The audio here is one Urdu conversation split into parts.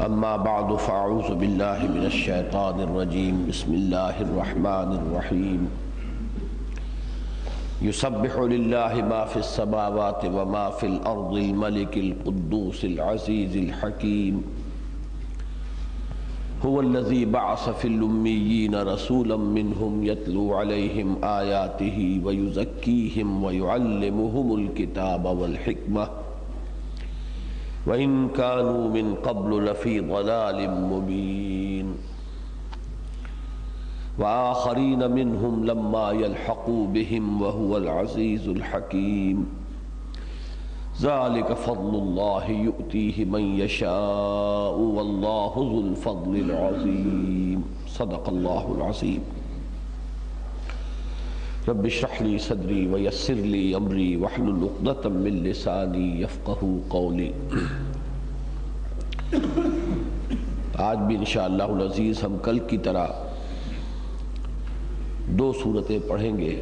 اما بعد فاعوذ باللہ من الشیطان الرجیم بسم اللہ الرحمن الرحیم یسبح للہ ما فی السماوات وما فی الارض الملک القدوس العزیز الحکیم هو الذی بعث فی الامیین رسولا منہم یتلو علیہم آیاتہ ویزکیہم ویعلمہم الکتاب والحکمہ وَإِن كَانُوا مِن قَبْلُ لَفِي ضَلَالٍ مُبِينٍ وَآخَرِينَ مِنْهُمْ لَمَّا يَلْحَقُوا بِهِمْ وَهُوَ الْعَزِيزُ الْحَكِيمُ ذَلِكَ فَضْلُ اللَّهِ يُؤْتِيهِ مَن يَشَاءُ وَاللَّهُ ذُو الْفَضْلِ الْعَظِيمِ صدق اللہ العظیم رب اشرح لي صدری ویسر لي امری واحلل عقدۃ من لسانی یفقہوا قولی۔ آج بھی انشاءاللہ العزیز ہم کل کی طرح 2 سورتیں پڑھیں گے،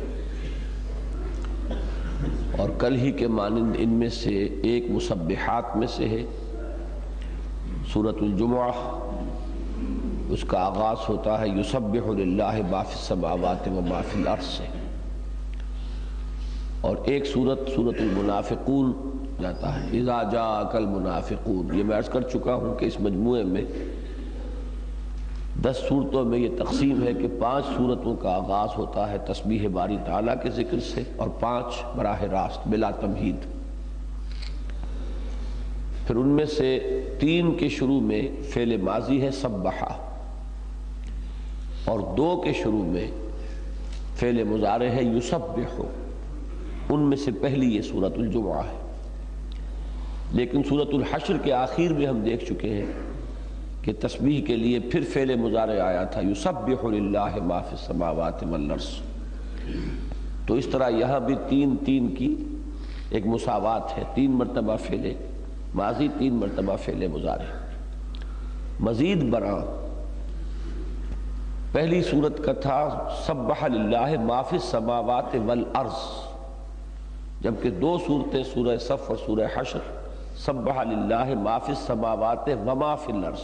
اور کل ہی کے مانند ان میں سے ایک مسبحات میں سے ہے سورۃ الجمعہ۔ اس کا آغاز ہوتا ہے یسبح للہ ما فی السماوات و ما فی الارض سے، اور ایک سورت المنافقون جاتا ہے اذا جاءک المنافقون۔ یہ میں عرض کر چکا ہوں کہ اس مجموعے میں 10 سورتوں میں یہ تقسیم ہے کہ 5 سورتوں کا آغاز ہوتا ہے تسبیح باری تعالیٰ کے ذکر سے، اور 5 براہ راست بلا تمہید۔ پھر ان میں سے 3 کے شروع میں فعل ماضی ہے سبحہ، اور 2 کے شروع میں فعل مضارع ہے یسبح۔ ان میں سے پہلی یہ سورۃ الجمعہ ہے، لیکن سورۃ الحشر کے آخر میں ہم دیکھ چکے ہیں کہ تسبیح کے لیے پھر فعل مضارع آیا تھا یسبح للہ ما فی السماوات والارض۔ تو اس طرح یہاں بھی 3 کی ایک مساوات ہے، 3 مرتبہ فعل ماضی، 3 مرتبہ فعل مضارع۔ مزید برآں پہلی سورت کا تھا سبح للہ ما فی السماوات والارض، جبکہ 2 صورتیں سورہ صف اور سورہ حشر سبح للہ ما فی السماوات وما فی الارض۔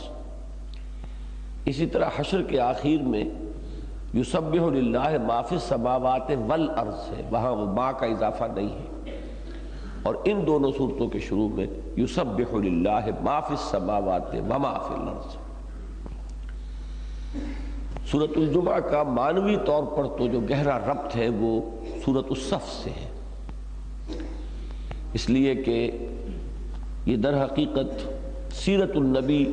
اسی طرح حشر کے آخر میں یسبح للہ ما فی السماوات والارض ہے، وہاں وہ ما کا اضافہ نہیں ہے، اور ان دونوں صورتوں کے شروع میں یسبح للہ ما فی السماوات وما فی الارض۔ سورۃ الجمعہ کا معنوی طور پر تو جو گہرا ربط ہے وہ سورۃ الصف سے ہے، اس لیے کہ یہ در حقیقت سیرت النبی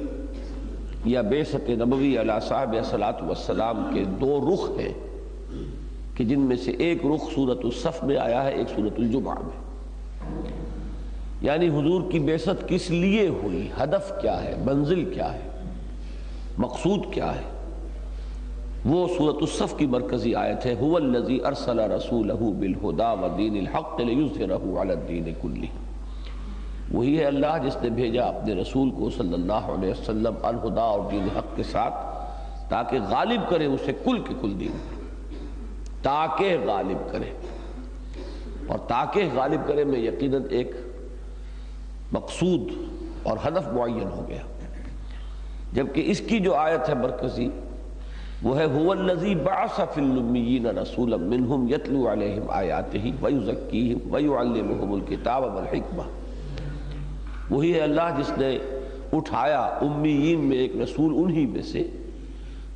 یا بعثت نبوی علی صاحب الصلاۃ والسلام کے 2 رخ ہیں، کہ جن میں سے ایک رخ سورۃ الصف میں آیا ہے، ایک سورۃ الجمعہ میں۔ یعنی حضور کی بعثت کس لیے ہوئی، ہدف کیا ہے، منزل کیا ہے، مقصود کیا ہے، وہ سورۃ الصف کی مرکزی آیت ہے هو الذی ارسل رسولہ بالہدی ودین الحق لیظہرہ علی الدین کلہ۔ وہی ہے اللہ جس نے بھیجا اپنے رسول کو صلی اللہ علیہ وسلم الہدی اور دین حق کے ساتھ، تاکہ غالب کرے اسے کل کے کل دین، تاکہ غالب کرے، اور تاکہ غالب کرے میں یقیناً ایک مقصود اور ہدف معین ہو گیا۔ جبکہ اس کی جو آیت ہے مرکزی وہ ہے هو الذی بعث فی الامیین رسولا منہم یتلو علیہم آیاتہ ویزکیہم ویعلمہم الکتاب والحکمہ۔ وہی ہے اللہ جس نے اٹھایا امیین میں ایک رسول انہی میں سے،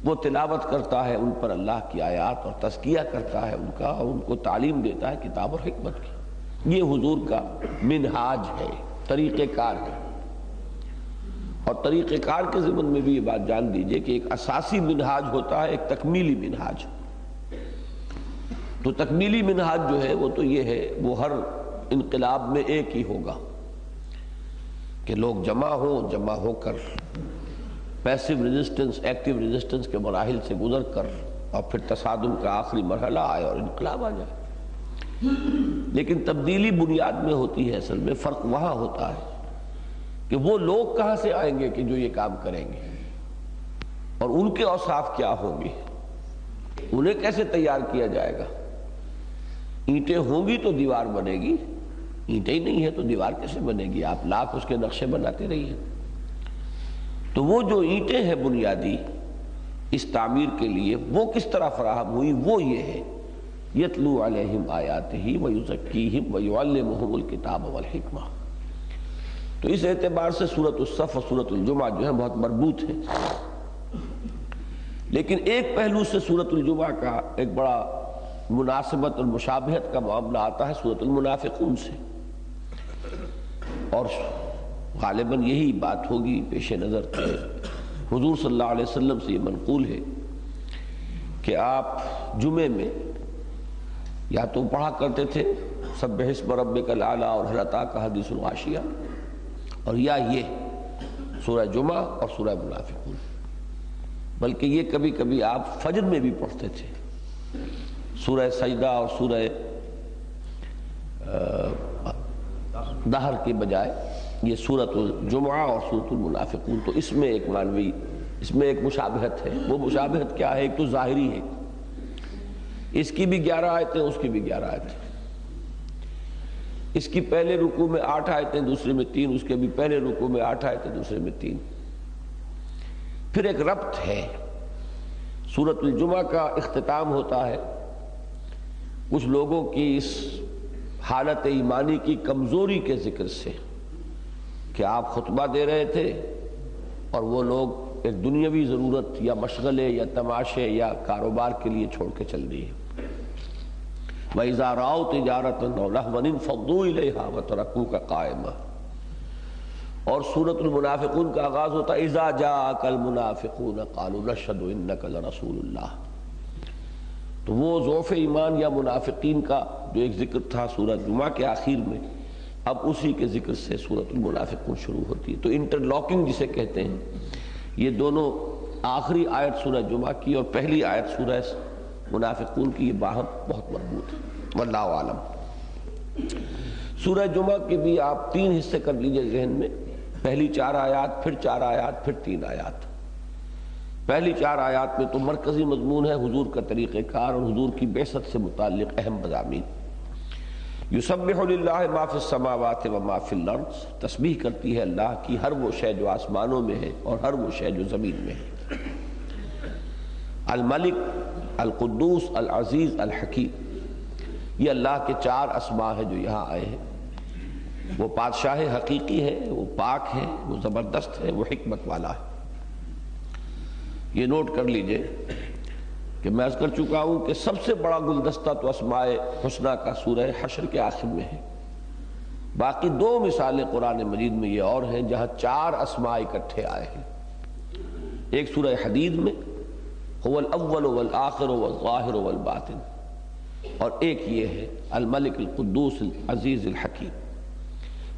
وہ تلاوت کرتا ہے ان پر اللہ کی آیات اور تزکیہ کرتا ہے ان کا، اور ان کو تعلیم دیتا ہے کتاب اور حکمت کی۔ یہ حضور کا منہاج ہے، طریقہ کار ہے۔ اور طریقہ کار کے ضمن میں بھی یہ بات جان دیجئے کہ ایک اساسی منہاج ہوتا ہے، ایک تکمیلی منہاج۔ تو تکمیلی منہاج جو ہے وہ تو یہ ہے، وہ ہر انقلاب میں ایک ہی ہوگا کہ لوگ جمع ہو کر پیسیو ریزسٹنس، ایکٹیو ریزسٹنس کے مراحل سے گزر کر، اور پھر تصادم کا آخری مرحلہ آئے اور انقلاب آ جائے۔ لیکن تبدیلی بنیاد میں ہوتی ہے، اصل میں فرق وہاں ہوتا ہے کہ وہ لوگ کہاں سے آئیں گے کہ جو یہ کام کریں گے، اور ان کے اوصاف کیا ہوں گے، انہیں کیسے تیار کیا جائے گا۔ اینٹیں ہوں گی تو دیوار بنے گی، اینٹیں ہی نہیں ہے تو دیوار کیسے بنے گی؟ آپ لاکھ اس کے نقشے بناتے رہیے۔ تو وہ جو اینٹیں ہیں بنیادی اس تعمیر کے لیے وہ کس طرح فراہم ہوئی، وہ یہ ہے یتلو علیہم آیاتہ ویزکیہم ویعلمہم الکتاب والحکمہ۔ تو اس اعتبار سے سورۃ الصف اور سورۃ الجمعہ جو ہے بہت مربوط ہے، لیکن ایک پہلو سے سورۃ الجمعہ کا ایک بڑا مناسبت اور مشابہت کا معاملہ آتا ہے سورۃ المنافقون سے، اور غالباً یہی بات ہوگی پیش نظر کہ حضور صلی اللہ علیہ وسلم سے یہ منقول ہے کہ آپ جمعے میں یا تو پڑھا کرتے تھے سبح اسم ربک الاعلی اور هل اتاک حدیث الغاشیہ، اور یا یہ سورہ جمعہ اور سورہ منافقون، بلکہ یہ کبھی کبھی آپ فجر میں بھی پڑھتے تھے، سورہ سجدہ اور سورہ دہر کے بجائے یہ سورۃ الجمعہ اور سورۃ المنافقون۔ تو اس میں ایک معنوی، اس میں ایک مشابہت ہے۔ وہ مشابہت کیا ہے؟ ایک تو ظاہری ہے، اس کی بھی 11 آیتیں، اس کی بھی 11 آیتیں، اس کی پہلے رکوع میں 8 آیتیں، دوسرے میں 3، اس کے بھی پہلے رکوع میں 8 آیتیں، دوسرے میں 3۔ پھر ایک ربط ہے، سورۃ الجمعہ کا اختتام ہوتا ہے کچھ لوگوں کی اس حالت ایمانی کی کمزوری کے ذکر سے کہ آپ خطبہ دے رہے تھے اور وہ لوگ ایک دنیاوی ضرورت یا مشغلے یا تماشے یا کاروبار کے لیے چھوڑ کے چل دیے۔ وَإِذَا رَأَوْا تِجَارَةً أَوْ لَهْوًا انفَضُّوا إِلَيْهَا وَتَرَكُوكَ قَائِمًا۔ اور سورۃ المنافقون کا آغاز ہوتا ہے اذا جاءك المنافقون قالوا نشهد انك لرسول اللہ۔ تو وہ ضعف ایمان یا منافقین کا جو ایک ذکر تھا سورۃ جمعہ کے آخر میں، اب اسی کے ذکر سے سورۃ المنافقون شروع ہوتی ہے۔ تو انٹرلاکنگ جسے کہتے ہیں، یہ دونوں آخری آیت سورہ جمعہ کی اور پہلی آیت سورہ منافقون کی یہ باہم بہت مربوط ہے، واللہ عالم۔ سورہ جمعہ کے بھی آپ 3 حصے کر لیجئے ذہن میں، پہلی 4 آیات، پھر 4 آیات، پھر 3 آیات۔ پہلی 4 آیات میں تو مرکزی مضمون ہے حضور کا طریقہ کار اور حضور کی بعثت سے متعلق اہم مضامین۔ یسبح للہ ما فی السماوات و ما فی الارض، تسبیح کرتی ہے اللہ کی ہر وہ شے جو آسمانوں میں ہے اور ہر وہ شے جو زمین میں ہے۔ الملک، القدوس، العزیز، الحکیم، یہ اللہ کے 4 اسماء ہیں جو یہاں آئے ہیں۔ وہ بادشاہ حقیقی ہے، وہ پاک ہے، وہ زبردست ہے، وہ حکمت والا ہے۔ یہ نوٹ کر لیجئے کہ میں عرض کر چکا ہوں کہ سب سے بڑا گلدستہ تو اسماء حسنہ کا سورہ حشر کے آخر میں ہے۔ باقی 2 مثالیں قرآن مجید میں یہ اور ہیں جہاں 4 اسماء اکٹھے آئے ہیں۔ ایک سورہ حدید میں هو الاول والآخر والظاہر والباطن، اور ایک یہ ہے الملک القدوس العزیز الحکیم۔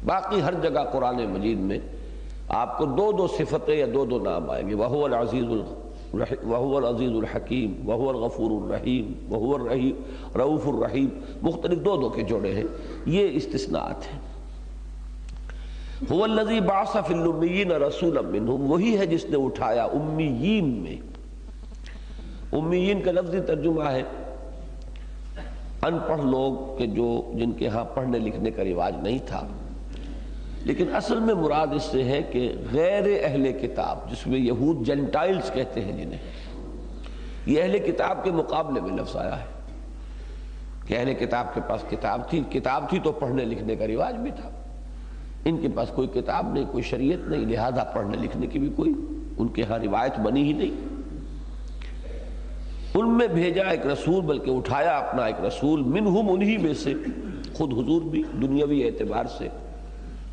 باقی ہر جگہ قرآن مجید میں آپ کو 2 صفتیں یا 2 نام آئیں گے، وَهُوَ العزیز الحکیم، وَهُوَ الغفور الرحیم، وَهُوَ الرؤوف الرحیم، مختلف 2 کے جوڑے ہیں، یہ استثناءات ہیں۔ هُوَ الَّذِي بَعَثَ فِي الْأُمِّيِّينَ رَسُولًا مِّنْهُمْ، وہی ہے جس نے اٹھایا امیین میں۔ امیین کا لفظی ترجمہ ہے ان پڑھ لوگ کہ جن کے ہاں پڑھنے لکھنے کا رواج نہیں تھا، لیکن اصل میں مراد اس سے ہے کہ غیر اہل کتاب، جس میں یہود جنٹائلز کہتے ہیں جنہیں، یہ اہل کتاب کے مقابلے میں لفظ آیا ہے کہ اہل کتاب کے پاس کتاب تھی تو پڑھنے لکھنے کا رواج بھی تھا۔ ان کے پاس کوئی کتاب نہیں، کوئی شریعت نہیں، لہذا پڑھنے لکھنے کی بھی کوئی ان کے ہاں روایت بنی ہی نہیں۔ ان میں بھیجا ایک رسول، بلکہ اٹھایا اپنا ایک رسول، منہم، انہی میں سے، خود حضور بھی دنیاوی اعتبار سے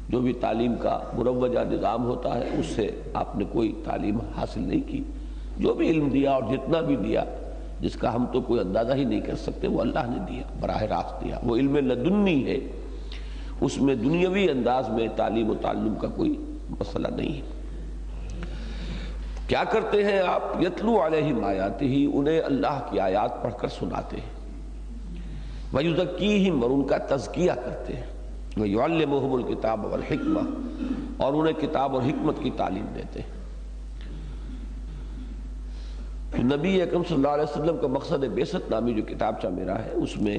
جو بھی تعلیم کا مروجہ نظام ہوتا ہے اس سے آپ نے کوئی تعلیم حاصل نہیں کی، جو بھی علم دیا اور جتنا بھی دیا جس کا ہم تو کوئی اندازہ ہی نہیں کر سکتے، وہ اللہ نے دیا، براہ راست دیا۔ وہ علم لدنی ہے، اس میں دنیاوی انداز میں تعلیم و تعلم کا کوئی مسئلہ نہیں ہے۔ کیا کرتے ہیں آپ؟ یتلو علیہم آیاتہ، انہیں اللہ کی آیات پڑھ کر سناتے ہیں، ویزکیہم، اور ان کا تزکیہ کرتے ہیں، ویعلمہم الکتاب والحکمہ، اور انہیں کتاب اور حکمت کی تعلیم دیتے ہیں۔ تو نبی اکرم صلی اللہ علیہ وسلم کا مقصد بعثت نامی جو کتابچہ میرا ہے، اس میں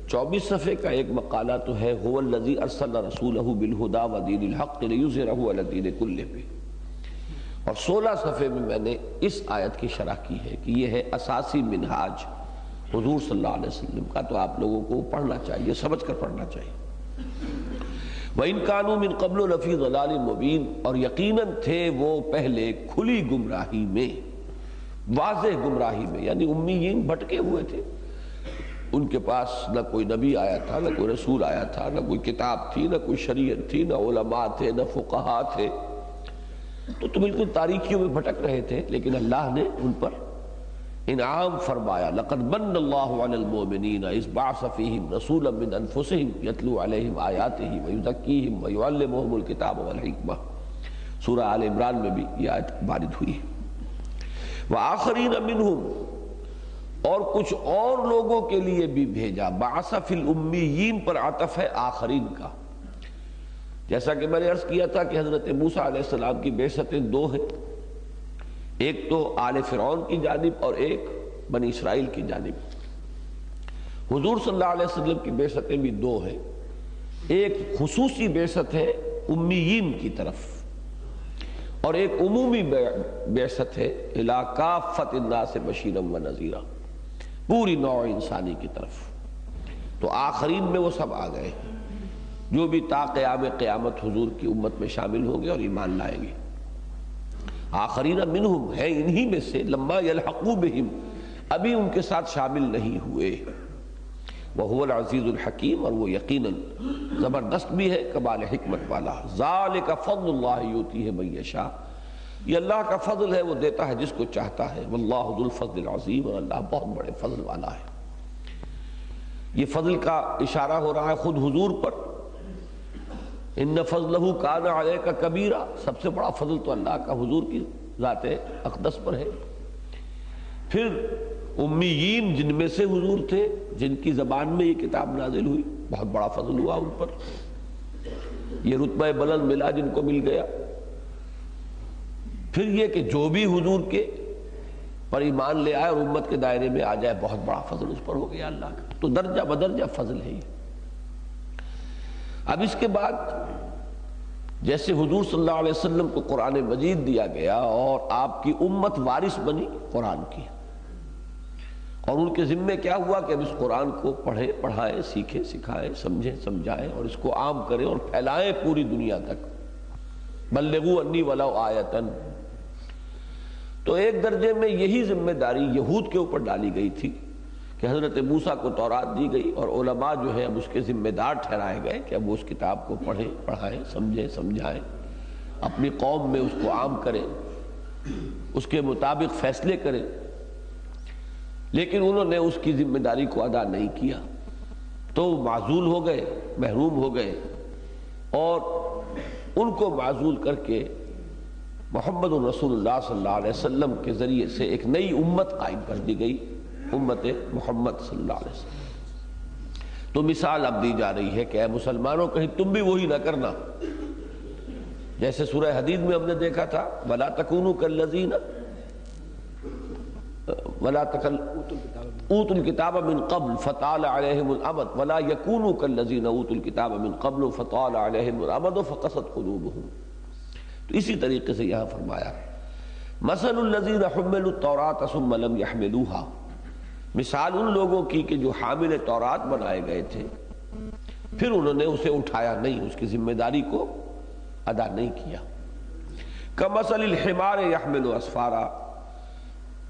24 صفحے کا ایک مقالہ تو ہے هو الذی ارسل رسولہ بالہدی ودین الحق لیظہرہ علی الدین کلہ پہ۔ اور 16 صفحے میں میں نے اس آیت کی شرح کی ہے کہ یہ ہے اساسی منہاج حضور صلی اللہ علیہ وسلم کا، تو آپ لوگوں کو پڑھنا چاہیے، سمجھ کر پڑھنا چاہیے۔ وَإِن كَانُوا مِن قَبْلُ لَفِي ضَلَالٍ مُبِينٍ، اور یقیناً تھے وہ پہلے کھلی گمراہی میں، واضح گمراہی میں، یعنی امیین بھٹکے ہوئے تھے، ان کے پاس نہ کوئی نبی آیا تھا، نہ کوئی رسول آیا تھا، نہ کوئی کتاب تھی، نہ کوئی شریعت تھی، نہ علماء تھے، نہ فقہاء تھے، تو بالکل تاریکیوں میں بھٹک رہے تھے، لیکن اللہ نے ان پر انعام فرمایا۔ لقد من اللہ علی المؤمنین اذ بعث فیہم رسولا من انفسہم یتلو علیہم آیاتہ ویزکیہم ویعلمہم الکتاب والحکمہ، سورہ آل عمران میں بھی یہ آیت وارد ہوئی ہے۔ وآخرین منہم، اور کچھ اور لوگوں کے لیے بھی بھیجا، بعث فی الامیین پر عطف ہے آخرین کا، جیسا کہ میں نے عرض کیا تھا کہ حضرت موسیٰ علیہ السلام کی بعثتیں دو ہیں، ایک تو آل فرعون کی جانب اور ایک بنی اسرائیل کی جانب۔ حضور صلی اللہ علیہ وسلم کی بعثتیں بھی دو ہیں، ایک خصوصی بعثت ہے امیین کی طرف، اور ایک عمومی بعثت ہے الی کافۃ الناس بشیرا و نذیرا، پوری نوع انسانی کی طرف۔ تو آخرین میں وہ سب آ گئے جو بھی تا قیام قیامت حضور کی امت میں شامل ہوں گے اور ایمان لائیں گے۔ آخرین منہم ہے انہی میں سے، لما یلحقوا بہم، ابھی ان کے ساتھ شامل نہیں ہوئے۔ وہو العزیز الحکیم، اور وہ یقیناً زبردست بھی ہے، کمال حکمت والا۔ ذالک فضل اللہ یؤتیہ من یشاء، یہ اللہ کا فضل ہے، وہ دیتا ہے جس کو چاہتا ہے۔ واللہ ذو الفضل العظیم، اور اللہ بہت بڑے فضل والا ہے۔ یہ فضل کا اشارہ ہو رہا ہے خود حضور پر، ان فضلہ کان علیک کبیرا، سب سے بڑا فضل تو اللہ کا حضور کی ذات اقدس پر ہے۔ پھر امیین جن میں سے حضور تھے، جن کی زبان میں یہ کتاب نازل ہوئی، بہت بڑا فضل ہوا ان پر، یہ رتبہ بلند ملا جن کو مل گیا۔ پھر یہ کہ جو بھی حضور کے پر ایمان لے آئے اور امت کے دائرے میں آ جائے، بہت بڑا فضل اس پر ہو گیا اللہ کا، تو درجہ بدرجہ فضل ہے یہ۔ اب اس کے بعد جیسے حضور صلی اللہ علیہ وسلم کو قرآن مجید دیا گیا اور آپ کی امت وارث بنی قرآن کی، اور ان کے ذمے کیا ہوا کہ اب اس قرآن کو پڑھیں، پڑھائیں، سیکھیں، سکھائیں، سمجھیں، سمجھائیں، اور اس کو عام کریں اور پھیلائیں پوری دنیا تک۔ بلغوا انی ولو آیۃ، تو ایک درجے میں یہی ذمہ داری یہود کے اوپر ڈالی گئی تھی کہ حضرت موسیٰ کو تورات دی گئی، اور علماء جو ہے اب اس کے ذمہ دار ٹھہرائے گئے کہ اب وہ اس کتاب کو پڑھیں، پڑھائیں، سمجھیں، سمجھائیں، اپنی قوم میں اس کو عام کریں، اس کے مطابق فیصلے کریں۔ لیکن انہوں نے اس کی ذمہ داری کو ادا نہیں کیا، تو معزول ہو گئے، محروم ہو گئے، اور ان کو معزول کر کے محمد رسول اللہ صلی اللہ علیہ وسلم کے ذریعے سے ایک نئی امت قائم کر دی گئی، امت محمد صلی اللہ علیہ وسلم۔ تو مثال اب دی جا رہی ہے کہ اے مسلمانوں، کہیں تم بھی وہی نہ کرنا، جیسے سورہ حدید میں ہم نے دیکھا تھا، وَلَا تَكُونُوا كَالَّذِينَ اوتوا الکتاب من قبل فطال علیہم الامد ولا یکونوا کالذین اوتوا الکتاب من قبل فطال علیہم الامد فقست قلوبہم۔ تو اسی طریقے سے یہاں فرمایا مثل الذین حملوا التوراۃ ثم لم يحملوها، مثال ان لوگوں کی کہ جو حامل تورات بنائے گئے تھے پھر انہوں نے اسے اٹھایا نہیں، اس کی ذمہ داری کو ادا نہیں کیا۔ کمثل الحمار یحمل اسفارا،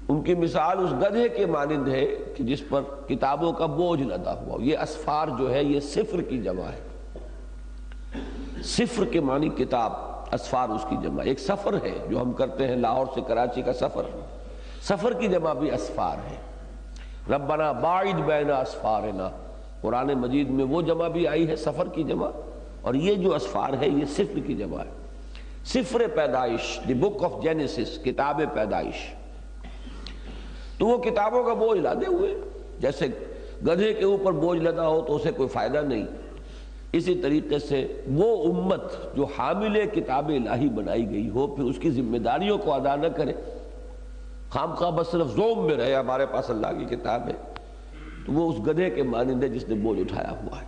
ان کی مثال اس گدھے کے مانند ہے کہ جس پر کتابوں کا بوجھ لدا ہوا۔ یہ اسفار جو ہے یہ صفر کی جمع ہے، صفر کے معنی کتاب، اسفار اس کی جمع۔ ایک سفر ہے جو ہم کرتے ہیں لاہور سے کراچی کا سفر، سفر کی جمع بھی اسفار ہے۔ ربنا باعد بین اسفارنا، قرآن مجید میں وہ جمع بھی آئی ہے سفر کی جمع، اور یہ جو اسفار ہے یہ صفر کی جمع ہے۔ صفر پیدائش، دی بک آف جینیسس، کتاب پیدائش، تو وہ کتابوں کا بوجھ لادے ہوئے، جیسے گدھے کے اوپر بوجھ لدا ہو تو اسے کوئی فائدہ نہیں، اسی طریقے سے وہ امت جو حامل کتاب الہی بنائی گئی ہو پھر اس کی ذمہ داریوں کو ادا نہ کرے، خام خواہ بس صرف زوم میں رہے ہمارے پاس اللہ کی کتاب ہے، تو وہ اس گدھے کے مانند ہے جس نے بوجھ اٹھایا ہوا ہے۔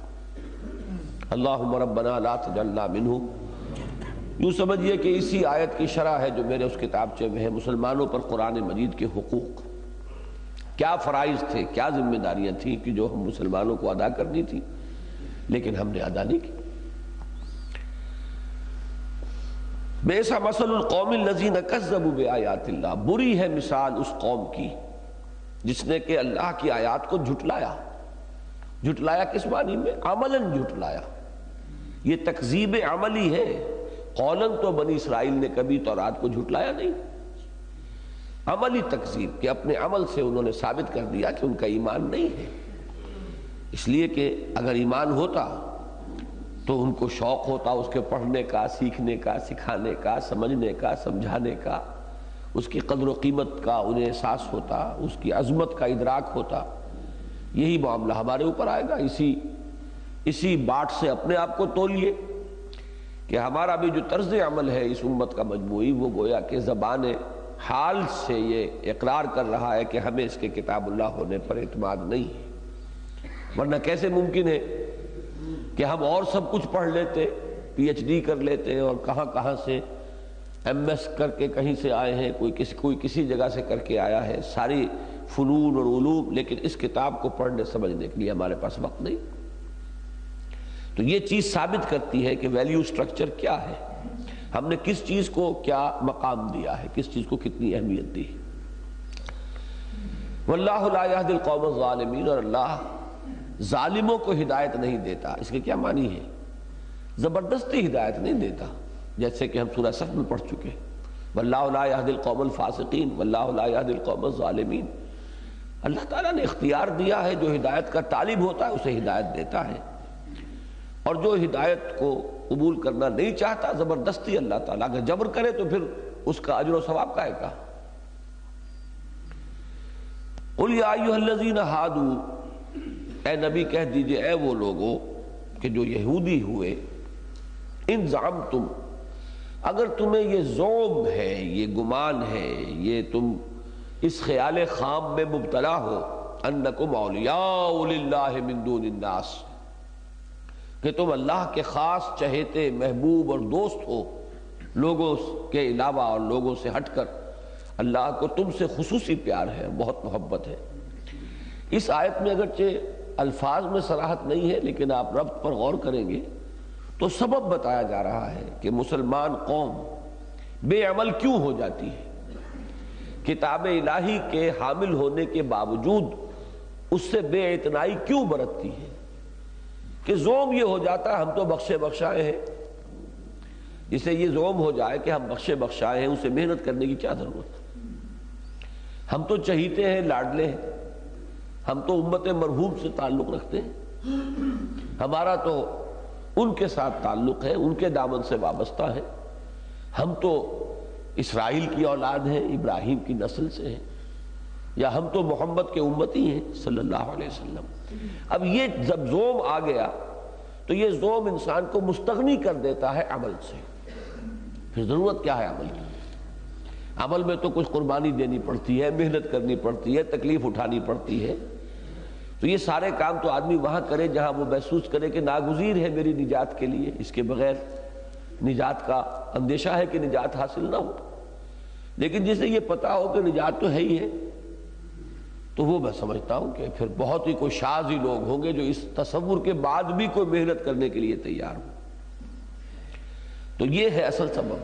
اللہم ربنا لا تجعلنا منہم یوں سمجھیے کہ اسی آیت کی شرح ہے جو میرے اس کتابچے میں ہے، مسلمانوں پر قرآن مجید کے حقوق، کیا فرائض تھے، کیا ذمہ داریاں تھیں کہ جو ہم مسلمانوں کو ادا کرنی تھی لیکن ہم نے ادا نہیں کی۔ بئس مثل القوم الذین کذبوا بآیات اللہ، بری ہے مثال اس قوم کی جس نے کہ اللہ کی آیات کو جھٹلایا۔ جھٹلایا کس معنی میں؟ عملاً جھٹلایا، یہ تکذیب عملی ہے۔ قولاً تو بنی اسرائیل نے کبھی تورات کو جھٹلایا نہیں، عملی تکذیب کہ اپنے عمل سے انہوں نے ثابت کر دیا کہ ان کا ایمان نہیں ہے۔ اس لیے کہ اگر ایمان ہوتا تو ان کو شوق ہوتا اس کے پڑھنے کا، سیکھنے کا، سکھانے کا، سمجھنے کا، سمجھانے کا، اس کی قدر و قیمت کا انہیں احساس ہوتا، اس کی عظمت کا ادراک ہوتا۔ یہی معاملہ ہمارے اوپر آئے گا، اسی باٹ سے اپنے آپ کو تولیے کہ ہمارا بھی جو طرز عمل ہے اس امت کا مجموعی، وہ گویا کہ زبان حال سے یہ اقرار کر رہا ہے کہ ہمیں اس کے کتاب اللہ ہونے پر اعتماد نہیں ہے۔ ورنہ کیسے ممکن ہے کہ ہم اور سب کچھ پڑھ لیتے، پی ایچ ڈی کر لیتے، اور کہاں سے ایم ایس کر کے کہیں سے آئے ہیں، کوئی کسی جگہ سے کر کے آیا ہے، ساری فنون اور علوم، لیکن اس کتاب کو پڑھنے سمجھنے کے لیے ہمارے پاس وقت نہیں۔ تو یہ چیز ثابت کرتی ہے کہ ویلیو سٹرکچر کیا ہے، ہم نے کس چیز کو کیا مقام دیا ہے، کس چیز کو کتنی اہمیت دی۔ واللہ لا یہدی القوم الظالمین، اور اللہ ظالموں کو ہدایت نہیں دیتا۔ اس کے کیا معنی ہے؟ زبردستی ہدایت نہیں دیتا، جیسے کہ ہم سورہ صف میں پڑھ چکے، واللہ لا یہدی القوم الفاسقین واللہ لا یہدی القوم الظالمین۔ اللہ تعالیٰ نے اختیار دیا ہے، جو ہدایت کا طالب ہوتا ہے اسے ہدایت دیتا ہے، اور جو ہدایت کو قبول کرنا نہیں چاہتا زبردستی اللہ تعالیٰ اگر جبر کرے تو پھر اس کا اجر و ثواب کا ہے کا۔ قل یا ایھا الذین ھادوا، اے نبی کہہ دیجئے اے وہ لوگوں کہ جو یہودی ہوئے، ان زعمتم، اگر تمہیں یہ زعم ہے، یہ گمان ہے، یہ تم اس خیال خام میں مبتلا ہو، انکم اولیاء للہ من دون الناس، کہ تم اللہ کے خاص چہیتے محبوب اور دوست ہو لوگوں کے علاوہ اور لوگوں سے ہٹ کر، اللہ کو تم سے خصوصی پیار ہے، بہت محبت ہے۔ اس آیت میں اگرچہ الفاظ میں صراحت نہیں ہے، لیکن آپ ربط پر غور کریں گے تو سبب بتایا جا رہا ہے کہ مسلمان قوم بے عمل کیوں ہو جاتی ہے، کتاب الہی کے حامل ہونے کے باوجود اس سے بے اعتنائی کیوں برتتی ہے، کہ زوم یہ ہو جاتا ہے ہم تو بخشے بخشائے ہیں۔ جسے یہ زوم ہو جائے کہ ہم بخشے بخشائے ہیں، اسے محنت کرنے کی کیا ضرورت ہے؟ ہم تو چہیتے ہیں، لاڈلے ہیں، ہم تو امت مرحوم سے تعلق رکھتے ہیں، ہمارا تو ان کے ساتھ تعلق ہے، ان کے دامن سے وابستہ ہے، ہم تو اسرائیل کی اولاد ہیں، ابراہیم کی نسل سے ہیں، یا ہم تو محمد کے امتی ہیں صلی اللہ علیہ وسلم۔ اب یہ جب زوم آ گیا تو یہ زوم انسان کو مستغنی کر دیتا ہے عمل سے۔ پھر ضرورت کیا ہے عمل کی؟ عمل میں تو کچھ قربانی دینی پڑتی ہے، محنت کرنی پڑتی ہے، تکلیف اٹھانی پڑتی ہے، تو یہ سارے کام تو آدمی وہاں کرے جہاں وہ محسوس کرے کہ ناگزیر ہے میری نجات کے لیے، اس کے بغیر نجات کا اندیشہ ہے کہ نجات حاصل نہ ہو۔ لیکن جسے یہ پتا ہو کہ نجات تو ہے ہی ہے، تو وہ میں سمجھتا ہوں کہ پھر بہت ہی کوئی شاذ ہی لوگ ہوں گے جو اس تصور کے بعد بھی کوئی محنت کرنے کے لیے تیار ہو۔ تو یہ ہے اصل سبب،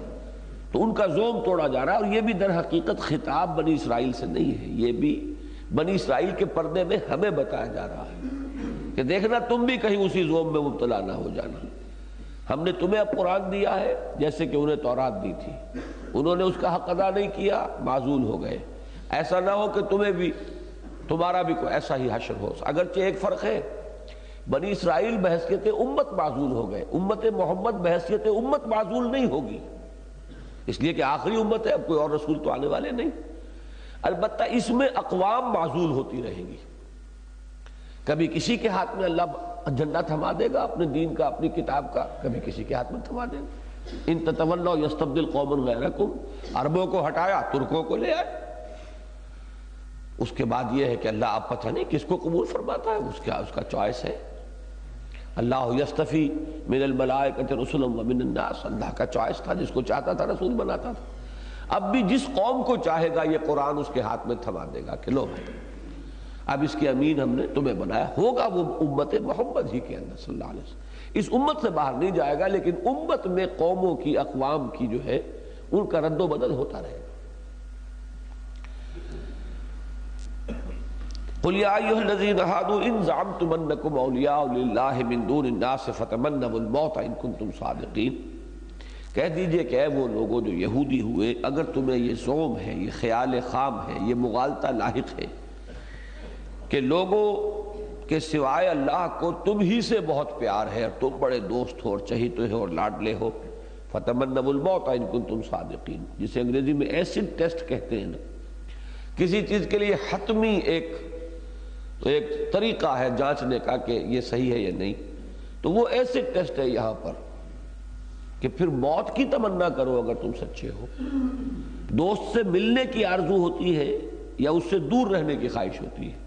تو ان کا زوم توڑا جا رہا ہے، اور یہ بھی در حقیقت خطاب بنی اسرائیل سے نہیں ہے، یہ بھی بنی اسرائیل کے پردے میں ہمیں بتایا جا رہا ہے کہ دیکھنا تم بھی کہیں اسی زوم میں مبتلا نہ ہو جانا۔ ہم نے تمہیں اب قرآن دیا ہے جیسے کہ انہیں تورات دی تھی، انہوں نے اس کا حق ادا نہیں کیا، معزول ہو گئے۔ ایسا نہ ہو کہ تمہارا بھی کوئی ایسا ہی حشر ہو۔ اگرچہ ایک فرق ہے، بنی اسرائیل بحیثیت امت معزول ہو گئے، امت محمد بحیثیت امت معزول نہیں ہوگی، اس لیے کہ آخری امت ہے، اب کوئی اور رسول تو آنے والے نہیں۔ البتہ اس میں اقوام معزول ہوتی رہیں گی، کبھی کسی کے ہاتھ میں اللہ جھنڈا تھما دے گا اپنے دین کا، اپنی کتاب کا، کبھی کسی کے ہاتھ میں تھما دے گا۔ ان تتولوا یستبدل قوما غیرکم، عربوں کو ہٹایا، ترکوں کو لے آئے۔ اس کے بعد یہ ہے کہ اللہ اب پتہ نہیں کس کو قبول فرماتا ہے، اس کا چوائس ہے۔ اللہ یستفی من الملائکۃ رسلا ومن الناس، اللہ کا چوائس تھا، جس کو چاہتا تھا رسول بناتا تھا۔ اب بھی جس قوم کو چاہے گا یہ قرآن اس کے ہاتھ میں تھما دے گا کہ لو اب اس کے امین ہم نے تمہیں بنایا، ہوگا وہ امت محمد ہی کے اندر صلی اللہ علیہ وسلم، اس امت سے باہر نہیں جائے گا، لیکن امت میں قوموں کی، اقوام کی جو ہے ان کا رد و بدل ہوتا رہے گا۔ قل یا ایھا الذین ھادوا ان زعمتم انکم اولیاء للہ من دون الناس فتمنوا الموت ان کنتم صادقین، کہہ دیجئے کہ اے وہ لوگوں جو یہودی ہوئے، اگر تمہیں یہ زعم ہے، یہ خیال خام ہے، یہ مغالطہ لاحق ہے کہ لوگوں کے سوائے اللہ کو تم ہی سے بہت پیار ہے اور تم بڑے دوست ہو اور چہیتے ہو اور لاڈلے ہو، فتمنوا الموت ان کنتم صادقین، جسے انگریزی میں ایسڈ ٹیسٹ کہتے ہیں نا، کسی چیز کے لیے حتمی ایک طریقہ ہے جانچنے کا کہ یہ صحیح ہے یا نہیں، تو وہ ایسڈ ٹیسٹ ہے یہاں پر کہ پھر موت کی تمنا کرو اگر تم سچے ہو۔ دوست سے ملنے کی آرزو ہوتی ہے یا اس سے دور رہنے کی خواہش ہوتی ہے؟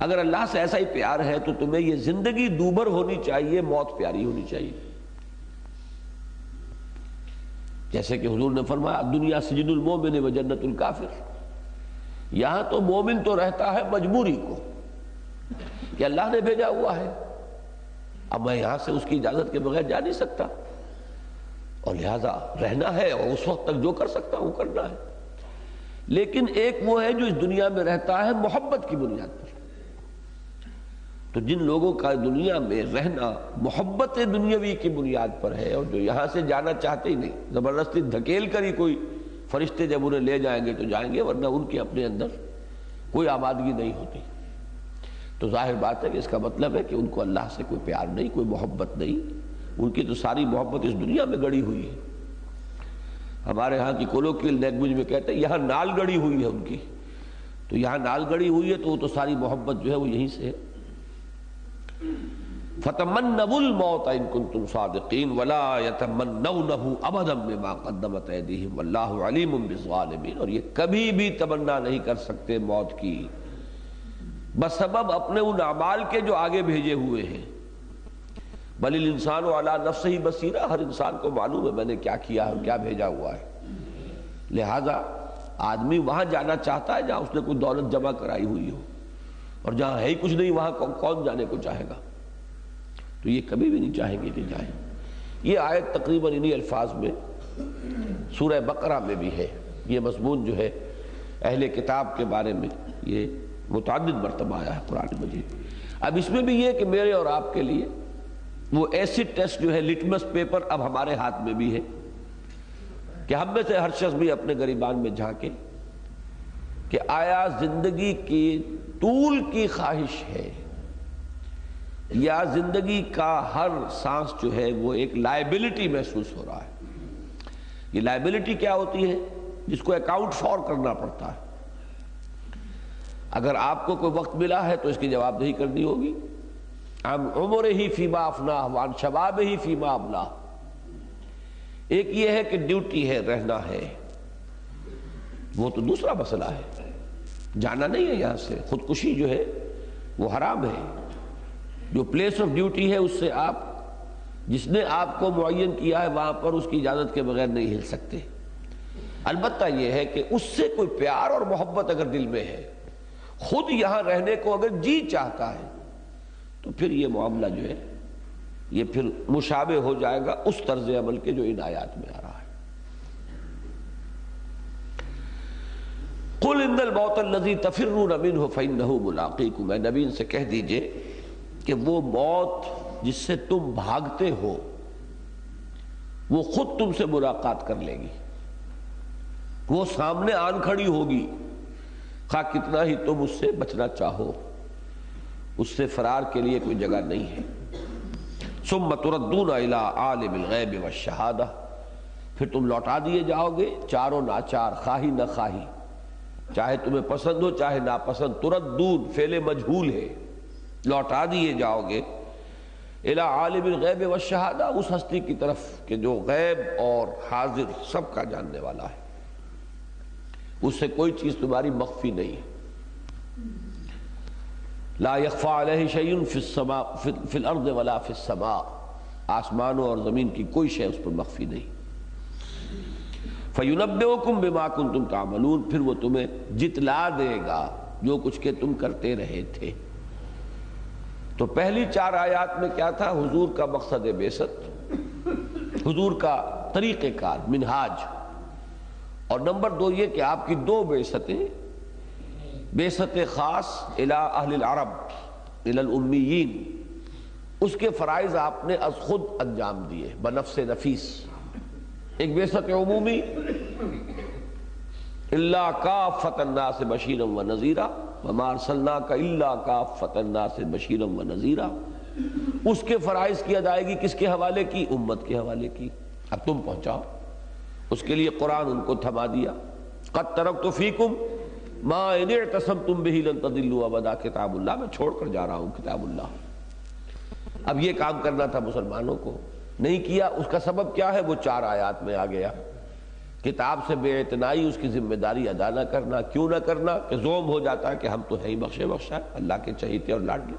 اگر اللہ سے ایسا ہی پیار ہے تو تمہیں یہ زندگی دوبر ہونی چاہیے، موت پیاری ہونی چاہیے۔ جیسے کہ حضور نے فرمایا دنیا سجن المومن و جنت الکافر، یہاں تو مومن تو رہتا ہے مجبوری کو کہ اللہ نے بھیجا ہوا ہے، اب میں یہاں سے اس کی اجازت کے بغیر جا نہیں سکتا، اور لہذا رہنا ہے اور اس وقت تک جو کر سکتا ہوں کرنا ہے۔ لیکن ایک وہ ہے جو اس دنیا میں رہتا ہے محبت کی بنیاد پر، تو جن لوگوں کا دنیا میں رہنا محبت دنیاوی کی بنیاد پر ہے اور جو یہاں سے جانا چاہتے ہی نہیں، زبردستی دھکیل کر ہی کوئی فرشتے جب انہیں لے جائیں گے تو جائیں گے، ورنہ ان کے اپنے اندر کوئی آمادگی نہیں ہوتی، تو ظاہر بات ہے کہ اس کا مطلب ہے کہ ان کو اللہ سے کوئی پیار نہیں، کوئی محبت نہیں، ان کی تو ساری محبت اس دنیا میں گڑی ہوئی ہے۔ ہمارے ہاں کی کولوکیل لینگویج میں کہتے ہیں یہاں نال گڑی ہوئی ہے ان کی، تو یہاں نال گڑی ہوئی ہے تو وہ تو ساری محبت جو ہے وہ یہیں سے ہے۔ فَتَمَنَّوُا الْمَوْتَ إِن كُنتُمْ صَادِقِينَ وَلَا يَتَمَنَّوْنَهُ أَبَدًا بِمَا قَدَّمَتْ أَيْدِيهِمْ وَاللَّهُ عَلِيمٌ بِالظَّالِمِينَ، اور یہ کبھی بھی تمنا نہیں کر سکتے موت کی بسبب اپنے ان اعمال کے جو آگے بھیجے ہوئے ہیں۔ بل الانسان علی نفسہ بصیرہ، ہر انسان کو معلوم ہے میں نے کیا کیا ہے، کیا بھیجا ہوا ہے، لہذا آدمی وہاں جانا چاہتا ہے جہاں اس نے کوئی دولت جمع کرائی ہوئی ہو، اور جہاں ہے ہی کچھ نہیں وہاں کون جانے کو چاہے گا، تو یہ کبھی بھی نہیں چاہیں گے کہ جائیں۔ یہ آیت تقریباً انہی الفاظ میں سورہ بقرہ میں بھی ہے، یہ مضمون جو ہے اہل کتاب کے بارے میں یہ متعدد مرتبہ آیا ہے قرآن مجید۔ اب اس میں بھی یہ کہ میرے اور آپ کے لیے وہ ایسڈ ٹیسٹ جو ہے، لٹمس پیپر اب ہمارے ہاتھ میں بھی ہے کہ ہم میں سے ہر شخص بھی اپنے گریبان میں جھانکے کہ آیا زندگی کی طول کی خواہش ہے یا زندگی کا ہر سانس جو ہے وہ ایک لائبلٹی محسوس ہو رہا ہے۔ یہ لائبلٹی کیا ہوتی ہے؟ جس کو اکاؤنٹ فار کرنا پڑتا ہے۔ اگر آپ کو کوئی وقت ملا ہے تو اس کی جواب دہی کرنی ہوگی، عن عمرہ فیما افناہ وعن شبابہ فیما ابلاہ۔ ایک یہ ہے کہ ڈیوٹی ہے، رہنا ہے، وہ تو دوسرا مسئلہ ہے، جانا نہیں ہے یہاں سے، خودکشی جو ہے وہ حرام ہے۔ جو پلیس آف ڈیوٹی ہے اس سے آپ، جس نے آپ کو معین کیا ہے وہاں پر اس کی اجازت کے بغیر نہیں ہل سکتے۔ البتہ یہ ہے کہ اس سے کوئی پیار اور محبت اگر دل میں ہے، خود یہاں رہنے کو اگر جی چاہتا ہے، تو پھر یہ معاملہ جو ہے یہ پھر مشابہ ہو جائے گا اس طرز عمل کے جو ان آیات میں آ رہا ہے۔ قُلْ إِنَّ الْمَوْتَ الَّذِي تَفِرُّونَ مِنْهُ فَإِنَّهُ مُلَاقِيكُمْ، اے نبی ان سے کہہ دیجئے کہ وہ موت جس سے تم بھاگتے ہو وہ خود تم سے ملاقات کر لے گی، وہ سامنے آن کھڑی ہوگی، خواہ کتنا ہی تم اس سے بچنا چاہو، اس سے فرار کے لیے کوئی جگہ نہیں ہے۔ ثم تردون الی عالم الغیب والشہادہ، پھر تم لوٹا دیے جاؤ گے چاروں ناچار، خواہی نہ خواہی، چاہے تمہیں پسند ہو چاہے ناپسند، تردون فعل مجہول ہے، لوٹا دیے جاؤ گے الی عالم الغیب والشہادہ، اس ہستی کی طرف کہ جو غیب اور حاضر سب کا جاننے والا ہے، اس سے کوئی چیز تمہاری مخفی نہیں ہے۔ لا یخفی علیہ شیء فی السماء فی الارض ولا فی السماء، آسمانوں اور زمین کی کوئی شے اس پر مخفی نہیں۔ فَيُنَبِّئُكُم بِمَا كُنتُمْ تَعْمَلُونَ، پھر وہ تمہیں جتلا دے گا جو کچھ کہ تم کرتے رہے تھے۔ تو پہلی 4 آیات میں کیا تھا؟ حضور کا مقصد بعثت، حضور کا طریقہ کار، منہاج، اور نمبر 2 یہ کہ آپ کی 2 بعثتیں، بعثت خاص الی اہل العرب الی الامیین، اس کے فرائض آپ نے از خود انجام دیے بنفس نفیس۔ ایک بعثت عمومی الا کافۃ الناس بشیرا ونذیرا وما ارسلناک الا کافۃ الناس بشیرا ونذیرا، اس کے فرائض کی ادائیگی کس کے حوالے کی؟ امت کے حوالے کی۔ اب تم پہنچاؤ، اس کے لیے قرآن ان کو تھما دیا۔ قد ترکت فیکم ما ان اعتصمتم بہ لن تضلوا ابدا، کتاب اللہ، میں چھوڑ کر جا رہا ہوں کتاب اللہ۔ اب یہ کام کرنا تھا مسلمانوں کو، نہیں کیا، اس کا سبب کیا ہے؟ وہ 4 آیات میں آ گیا۔ کتاب سے بے اعتنائی، اس کی ذمہ داری ادا نہ کرنا۔ کیوں نہ کرنا؟ کہ زوم ہو جاتا ہے کہ ہم تو ہے ہی بخشے بخشا، اللہ کے چہیتے اور لاڈلے۔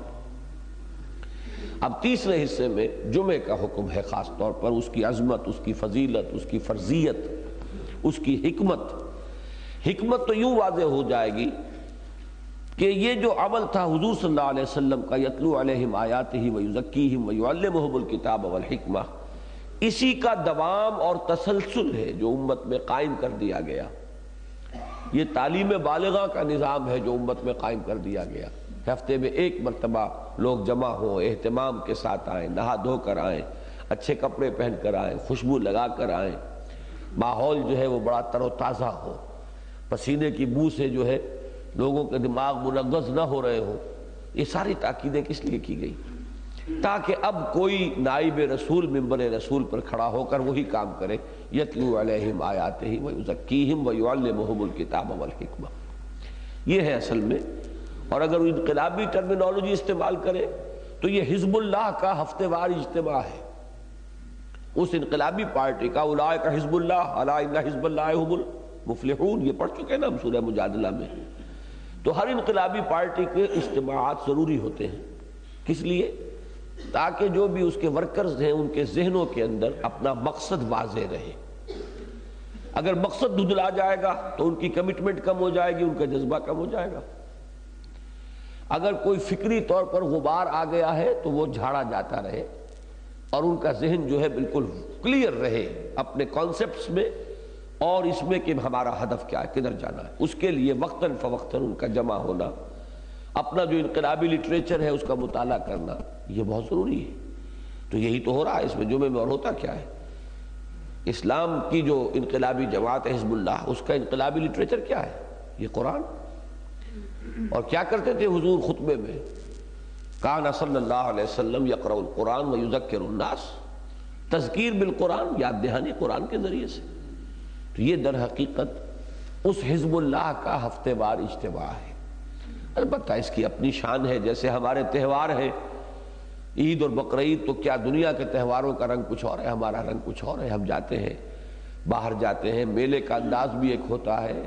اب تیسرے حصے میں جمعے کا حکم ہے، خاص طور پر اس کی عظمت، اس کی فضیلت، اس کی فرضیت، اس کی حکمت۔ حکمت تو یوں واضح ہو جائے گی کہ یہ جو عمل تھا حضور صلی اللہ علیہ وسلم کا، یتلو علیہم آیاتہ ویزکیہم ویعلمہم الکتاب والحکمہ، اسی کا دوام اور تسلسل ہے جو امت میں قائم کر دیا گیا۔ یہ تعلیم بالغہ کا نظام ہے جو امت میں قائم کر دیا گیا۔ ہفتے میں 1 مرتبہ لوگ جمع ہوں، اہتمام کے ساتھ آئیں، نہا دھو کر آئیں، اچھے کپڑے پہن کر آئیں، خوشبو لگا کر آئیں، ماحول جو ہے وہ بڑا تر و تازہ ہو، پسینے کی بو سے جو ہے لوگوں کے دماغ منغص نہ ہو رہے ہوں۔ یہ ساری تاکیدیں کس لیے کی گئی؟ تاکہ اب کوئی نائب رسول ممبر رسول پر کھڑا ہو کر وہی کام کرے، یتلو علیہم آیاتہ ویزکیہم ویعلمہم الکتاب والحکمہ۔ یہ ہے اصل میں، اور اگر انقلابی ٹرمینالوجی استعمال کرے تو یہ حزب اللہ کا ہفتے وار اجتماع ہے، اس انقلابی پارٹی کا۔ اولئک حزب اللہ الا ان حزب اللہ هم المفلحون، یہ پڑھ چکے نا ہم سورہ مجادلہ میں۔ تو ہر انقلابی پارٹی کے اجتماعات ضروری ہوتے ہیں، کس لیے؟ تاکہ جو بھی اس کے ورکرز ہیں ان کے ذہنوں کے اندر اپنا مقصد واضح رہے۔ اگر مقصد دھندلا جائے گا تو ان کی کمٹمنٹ کم ہو جائے گی، ان کا جذبہ کم ہو جائے گا۔ اگر کوئی فکری طور پر غبار آ گیا ہے تو وہ جھاڑا جاتا رہے اور ان کا ذہن جو ہے بالکل کلیئر رہے اپنے کانسیپٹس میں اور اس میں کہ ہمارا ہدف کیا ہے، کدھر جانا ہے۔ اس کے لیے وقتاً فوقتاً ان کا جمع ہونا، اپنا جو انقلابی لٹریچر ہے اس کا مطالعہ کرنا، یہ بہت ضروری ہے۔ تو یہی تو ہو رہا ہے اس میں جمعے میں، اور ہوتا کیا ہے؟ اسلام کی جو انقلابی جماعت ہے حزب اللہ، اس کا انقلابی لٹریچر کیا ہے؟ یہ قرآن۔ اور کیا کرتے تھے حضور خطبے میں؟ کان صلی اللہ علیہ وسلم یقرأ القرآن ویذکر الناس، تذکیر بالقرآن، یاد دہانی قرآن کے ذریعے سے۔ تو یہ در حقیقت اس حزب اللہ کا ہفتے وار اجتماع ہے۔ البتہ اس کی اپنی شان ہے، جیسے ہمارے تہوار ہیں، عید اور بقرعید، تو کیا دنیا کے تہواروں کا رنگ کچھ اور ہے، ہمارا رنگ کچھ اور ہے۔ ہم جاتے ہیں، باہر جاتے ہیں، میلے کا انداز بھی ایک ہوتا ہے،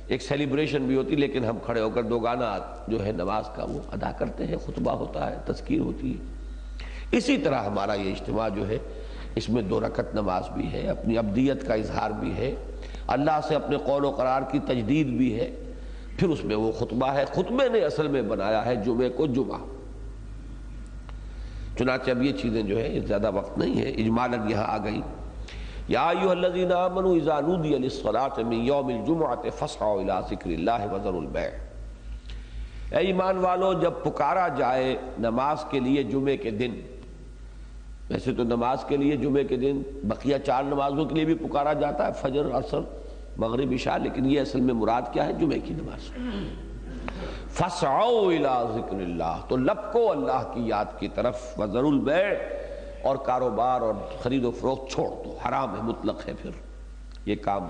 ایک سیلیبریشن بھی ہوتی، لیکن ہم کھڑے ہو کر 2 گانا جو ہے نماز کا وہ ادا کرتے ہیں، خطبہ ہوتا ہے، تذکیر ہوتی ہے۔ اسی طرح ہمارا یہ اجتماع جو ہے اس میں 2 رکعت نماز بھی ہے، اپنی ابدیت کا اظہار بھی ہے، اللہ سے اپنے قول و قرار کی تجدید بھی ہے، پھر اس میں وہ خطبہ ہے۔ خطبے نے اصل میں بنایا ہے جمعے کو جمعہ۔ چنانچہ اب یہ چیزیں جو ہے یہ زیادہ وقت نہیں ہے، اجمالاً یہاں آ گئی۔ یا ایھا الذین آمنوا اذا نودی للصلاۃ من یوم الجمعۃ فاسعوا الی ذکر اللہ وذروا البیع۔ اے ایمان والو، جب پکارا جائے نماز کے لیے جمعے کے دن، ویسے تو نماز کے لیے جمعے کے دن بقیہ 4 نمازوں کے لیے بھی پکارا جاتا ہے، فجر، عصر، مغرب، عشاء، لیکن یہ اصل میں مراد کیا ہے؟ جمعے کی نماز۔ فاسعوا الی ذکر اللہ، تو لپکو اللہ کی یاد کی طرف، وذروا البیع، اور کاروبار اور خرید و فروخت چھوڑ دو، حرام ہے، مطلق ہے۔ پھر یہ کام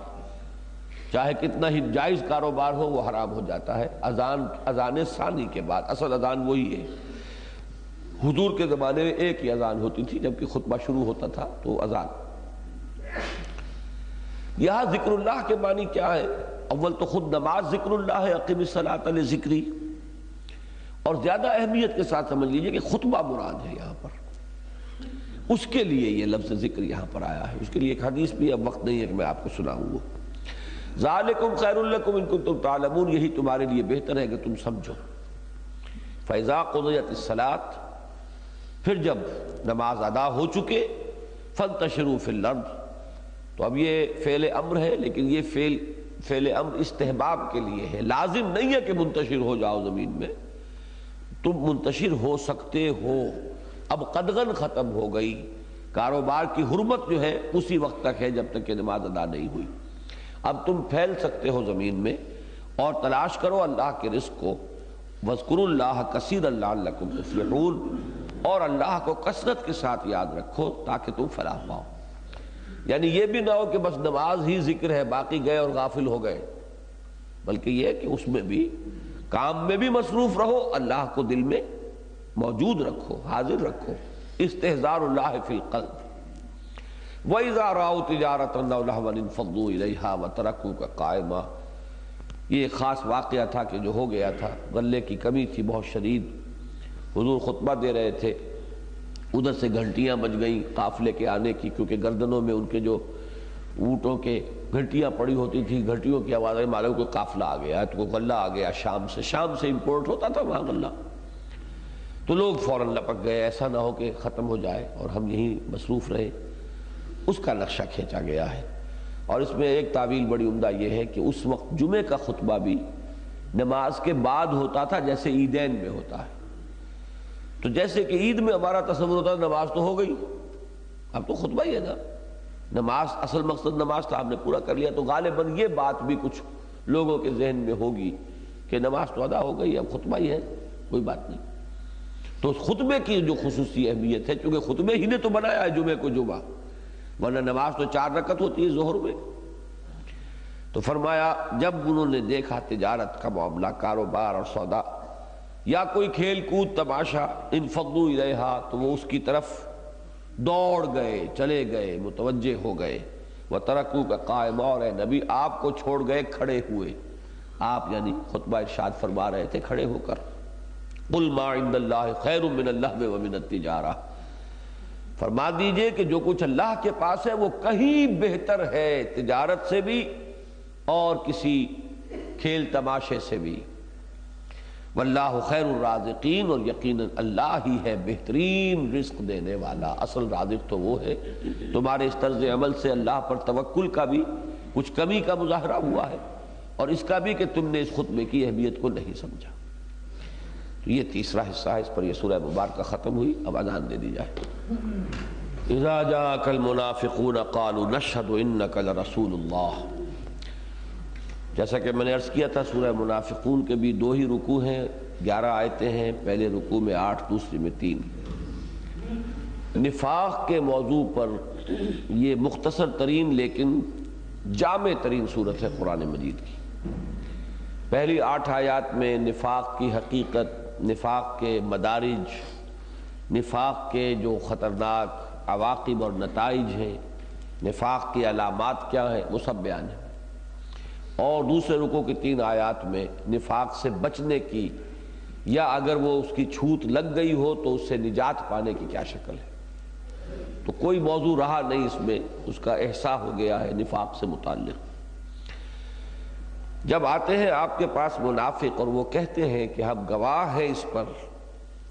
چاہے کتنا ہی جائز کاروبار ہو وہ حرام ہو جاتا ہے۔ اذان ثانی کے بعد، اصل اذان وہی ہے، حضور کے زمانے میں ایک ہی اذان ہوتی تھی، جبکہ خطبہ شروع ہوتا تھا تو اذان۔ یہاں ذکر اللہ کے معنی کیا ہے؟ اول تو خود نماز ذکر اللہ ہے، اقم الصلاۃ لذکری، اور زیادہ اہمیت کے ساتھ سمجھ لیجئے کہ خطبہ مراد ہے یہاں پر، اس کے لیے یہ لفظ ذکر یہاں پر آیا ہے۔ اس کے لیے ایک حدیث بھی اب وقت نہیں ہے کہ میں آپ کو سناؤں وہ، ذالکم خیر لکم ان کنتم تعلمون، یہی تمہارے لیے بہتر ہے کہ تم سمجھو۔ فاذا قضیت الصلاۃ، پھر جب نماز ادا ہو چکے، فانتشروا فی الارض، تو اب یہ فعل امر ہے، لیکن یہ فعل امر استحباب کے لیے ہے، لازم نہیں ہے کہ منتشر ہو جاؤ زمین میں، تم منتشر ہو سکتے ہو۔ اب قدغن ختم ہو گئی، کاروبار کی حرمت جو ہے اسی وقت تک ہے جب تک کہ نماز ادا نہیں ہوئی۔ اب تم پھیل سکتے ہو زمین میں اور تلاش کرو اللہ کے رزق کو، وَاذْكُرُوا اللَّهَ كَثِيرًا لَعَلَّكُمْ تُفْلِحُونَ، اور اللہ کو کثرت کے ساتھ یاد رکھو تاکہ تم فلاح پاؤ۔ یعنی یہ بھی نہ ہو کہ بس نماز ہی ذکر ہے باقی گئے اور غافل ہو گئے، بلکہ یہ کہ اس میں بھی کام میں بھی مصروف رہو، اللہ کو دل میں موجود رکھو، حاضر رکھو، استحضار اللہ فی القلب۔ وَإِذَا رَأَوْا تِجَارَةً أَوْ لَهْوًا انفضوا إِلَيْهَا وَتَرَكُوكَ قَائِمًا۔ یہ خاص واقعہ تھا کہ جو ہو گیا تھا، غلے کی کمی تھی بہت شدید، حضور خطبہ دے رہے تھے، ادھر سے گھنٹیاں بج گئیں قافلے کے آنے کی، کیونکہ گردنوں میں ان کے جو اونٹوں کے گھنٹیاں پڑی ہوتی تھی، گھنٹیوں کی آوازیں معلوم کوئی قافلہ آ گیا، تو کوئی غلہ آ گیا شام سے امپورٹ ہوتا تھا وہاں غلہ، تو لوگ فوراً لپک گئے، ایسا نہ ہو کہ ختم ہو جائے اور ہم یہیں مصروف رہے۔ اس کا نقشہ کھینچا گیا ہے، اور اس میں ایک تعویل بڑی عمدہ یہ ہے کہ اس وقت جمعے کا خطبہ بھی نماز کے بعد ہوتا تھا جیسے عیدین میں ہوتا ہے۔ تو جیسے کہ عید میں ہمارا تصور ہوتا ہے نماز تو ہو گئی، اب تو خطبہ ہی ہے نا، نماز اصل مقصد نماز تھا، آپ نے پورا کر لیا، تو غالباً یہ بات بھی کچھ لوگوں کے ذہن میں ہوگی کہ نماز تو ادا ہو گئی، اب خطبہ ہی ہے، کوئی بات نہیں۔ تو خطبے کی جو خصوصی اہمیت ہے، چونکہ خطبے ہی نے تو بنایا ہے جمعے کو جمعہ، ورنہ نماز تو 4 رکعت ہوتی ہے ظہر میں۔ تو فرمایا جب انہوں نے دیکھا تجارت کا معاملہ، کاروبار اور سودا، یا کوئی کھیل کود تماشا، انفضوا الیہا، تو وہ اس کی طرف دوڑ گئے، چلے گئے، متوجہ ہو گئے۔ وترکوک قائما، اور اے نبی آپ کو چھوڑ گئے کھڑے ہوئے، آپ یعنی خطبہ ارشاد فرما رہے تھے کھڑے ہو کر۔ قل ما عند اللہ خیر من اللہو ومن التجارہ، فرما دیجئے کہ جو کچھ اللہ کے پاس ہے وہ کہیں بہتر ہے تجارت سے بھی اور کسی کھیل تماشے سے بھی۔ واللہ خیر الرازقین، اور یقیناً اللہ ہی ہے بہترین رزق دینے والا، اصل رازق تو وہ ہے۔ تمہارے اس طرز عمل سے اللہ پر توکل کا بھی کچھ کمی کا مظاہرہ ہوا ہے، اور اس کا بھی کہ تم نے اس خطبے کی اہمیت کو نہیں سمجھا۔ تو یہ تیسرا حصہ ہے، اس پر یہ سورہ مبارکہ ختم ہوئی، اب اذان دے دی جائے۔ اذا جاءك المنافقون قالوا نشهد انك لرسول اللہ۔ جیسا کہ میں نے عرض کیا تھا، سورہ منافقون کے بھی 2 ہی رکوع ہیں، 11 آیتیں ہیں، پہلے رکوع میں 8، دوسری میں 3۔ نفاق کے موضوع پر یہ مختصر ترین لیکن جامع ترین صورت ہے قرآن مجید کی۔ پہلی 8 آیات میں نفاق کی حقیقت، نفاق کے مدارج، نفاق کے جو خطرناک عواقب اور نتائج ہیں، نفاق کی علامات کیا ہیں، وہ سب بیان ہے۔ اور دوسرے رکوع کی 3 آیات میں نفاق سے بچنے کی، یا اگر وہ اس کی چھوت لگ گئی ہو تو اس سے نجات پانے کی کیا شکل ہے۔ تو کوئی موضوع رہا نہیں اس میں، اس کا احساء ہو گیا ہے نفاق سے متعلق۔ جب آتے ہیں آپ کے پاس منافق اور وہ کہتے ہیں کہ ہم گواہ ہیں اس پر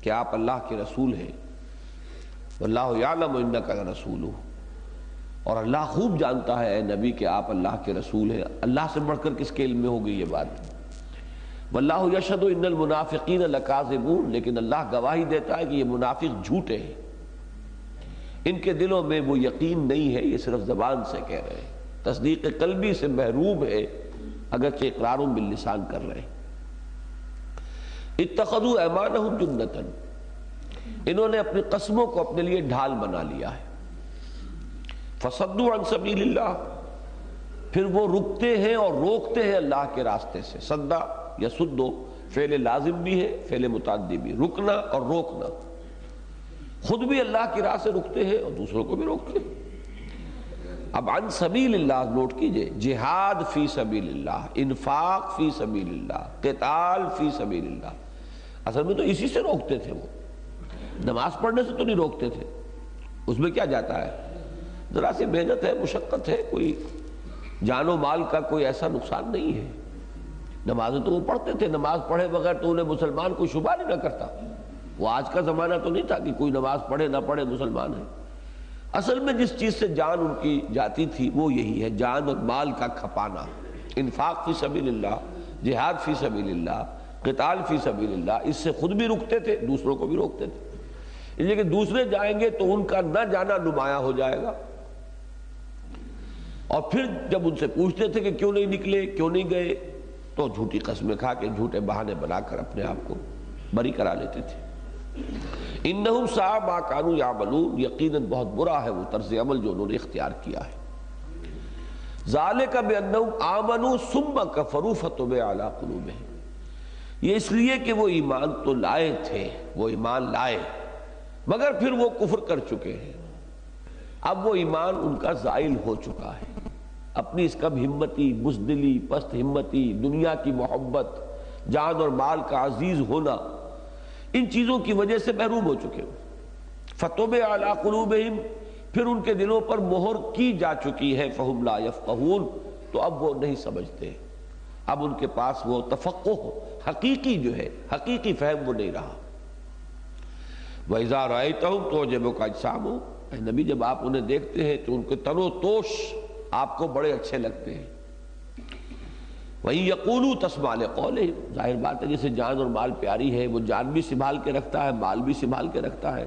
کہ آپ اللہ کے رسول ہیں، واللہ یعلم انک لرسولہ، اور اللہ خوب جانتا ہے اے نبی کہ آپ اللہ کے رسول ہیں۔ اللہ سے بڑھ کر کس کے علم میں ہو گئی یہ بات؟ واللہ یشہد ان المنافقین لکاذبون، لیکن اللہ گواہی دیتا ہے کہ یہ منافق جھوٹے ہیں، ان کے دلوں میں وہ یقین نہیں ہے، یہ صرف زبان سے کہہ رہے ہیں، تصدیق قلبی سے محروم ہے، اگرچہ اقرار باللسان کر رہے ہیں۔ اتخذوا ایمانہم جنۃ، انہوں نے اپنی قسموں کو اپنے لیے ڈھال بنا لیا ہے۔ فصدوا عن سبیل اللہ، پھر وہ رکتے ہیں اور روکتے ہیں اللہ کے راستے سے۔ صدا یا سدو فعل لازم بھی ہے، فعل متعدی بھی، رکنا اور روکنا، خود بھی اللہ کی راہ سے رکتے ہیں اور دوسروں کو بھی روکتے ہیں۔ اب عن سبیل اللہ نوٹ کیجئے، جہاد فی سبیل اللہ، انفاق فی سبیل اللہ، قتال فی سبیل اللہ۔ اصل میں تو اسی سے روکتے تھے، وہ نماز پڑھنے سے تو نہیں روکتے تھے، اس میں کیا جاتا ہے، ذرا سی محنت ہے، مشقت ہے، کوئی جان و مال کا کوئی ایسا نقصان نہیں ہے۔ نمازیں تو وہ پڑھتے تھے، نماز پڑھے بغیر تو انہیں مسلمان کوئی شبہ نہیں نہ کرتا۔ وہ آج کا زمانہ تو نہیں تھا کہ کوئی نماز پڑھے نہ پڑھے مسلمان ہے۔ اصل میں جس چیز سے جان ان کی جاتی تھی وہ یہی ہے، جان اور مال کا کھپانا، انفاق فی سبیل اللہ، جہاد فی سبیل اللہ، قتال فی سبیل اللہ۔ اس سے خود بھی رکتے تھے، دوسروں کو بھی روکتے تھے، اس لیے کہ دوسرے جائیں گے تو ان کا نہ جانا نمایاں ہو جائے گا۔ اور پھر جب ان سے پوچھتے تھے کہ کیوں نہیں نکلے، کیوں نہیں گئے، تو جھوٹی قسمیں کھا کے جھوٹے بہانے بنا کر اپنے آپ کو بری کرا لیتے تھے۔ انہم ساء ما کانوا یعملون، یقیناً بہت برا ہے وہ طرز عمل جو انہوں نے اختیار کیا ہے۔ ذالک بانہم آمنوا ثم کفروا فطبع علی قلوبہم، یہ اس لیے کہ وہ ایمان تو لائے تھے، وہ ایمان لائے مگر پھر وہ کفر کر چکے ہیں، اب وہ ایمان ان کا زائل ہو چکا ہے، اپنی اس کم ہمتی، بزدلی، پست ہمتی، دنیا کی محبت، جان اور مال کا عزیز ہونا، ان چیزوں کی وجہ سے محروم ہو چکے ہو۔ فطبع علی قلوبہم، پھر ان کے دلوں پر مہر کی جا چکی ہے، فہم لا یفقہون، تو اب وہ نہیں سمجھتے، اب ان کے پاس وہ تفقہ حقیقی جو ہے، حقیقی فہم وہ نہیں رہا۔ وَإِذَا رَأَيْتَهُمْ تُعْجِبُكَ أَجْسَامُهُمْ، اے نبی جب آپ انہیں دیکھتے ہیں تو ان کے تن و توش آپ کو بڑے اچھے لگتے ہیں۔ وَإِن يَقُولُوا تَسْمَعْ لِقَوْلِهِمْ، ظاہر بات ہے جسے جان اور مال پیاری ہے وہ جان بھی سنبھال کے رکھتا ہے، مال بھی سنبھال کے رکھتا ہے،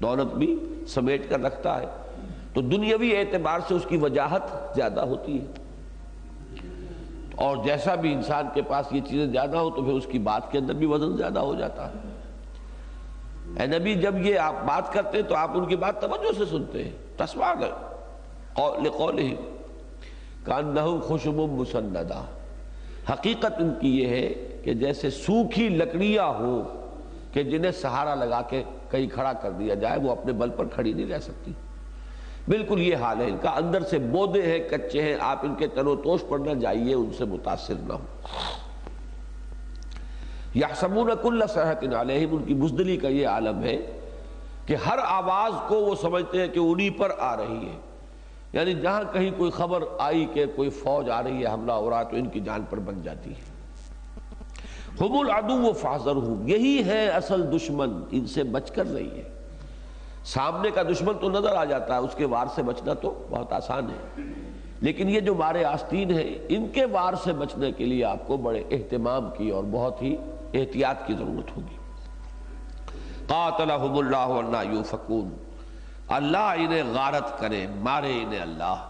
دولت بھی سمیٹ کر رکھتا ہے، تو دنیاوی اعتبار سے اس کی وجاہت زیادہ ہوتی ہے، اور جیسا بھی انسان کے پاس یہ چیزیں زیادہ ہو تو پھر اس کی بات کے اندر بھی وزن زیادہ ہو جاتا ہے۔ اے نبی جب یہ آپ بات کرتے ہیں تو آپ ان کی بات توجہ سے سنتے ہیں، تسمع لقولہم کأنہم خشب مسندہ، حقیقت ان کی یہ ہے کہ جیسے سوکھی لکڑیاں ہوں کہ جنہیں سہارا لگا کے کہیں کھڑا کر دیا جائے، وہ اپنے بل پر کھڑی نہیں رہ سکتی، بالکل یہ حال ہے ان کا، اندر سے بودے ہیں، کچے ہیں، آپ ان کے تن و توش پر نہ جائیے، ان سے متاثر نہ ہو۔ یحسبون کل صیحۃ علیہم، ان کی بزدلی کا یہ عالم ہے کہ ہر آواز کو وہ سمجھتے ہیں کہ انہی پر آ رہی ہے، یعنی جہاں کہیں کوئی خبر آئی کہ کوئی فوج آ رہی ہے، حملہ ہو رہا، تو ان کی جان پر بن جاتی ہے۔ ہم العدو فاحذرہم، یہی ہے اصل دشمن، ان سے بچ کر رہی ہے۔ سامنے کا دشمن تو نظر آ جاتا ہے، اس کے وار سے بچنا تو بہت آسان ہے، لیکن یہ جو مارے آستین ہیں ان کے وار سے بچنے کے لیے آپ کو بڑے اہتمام کی اور بہت ہی احتیاط کی ضرورت ہوگی۔ قاتلہم اللہ انا یوفکون، اللہ انہیں غارت کرے، مارے انہیں اللہ،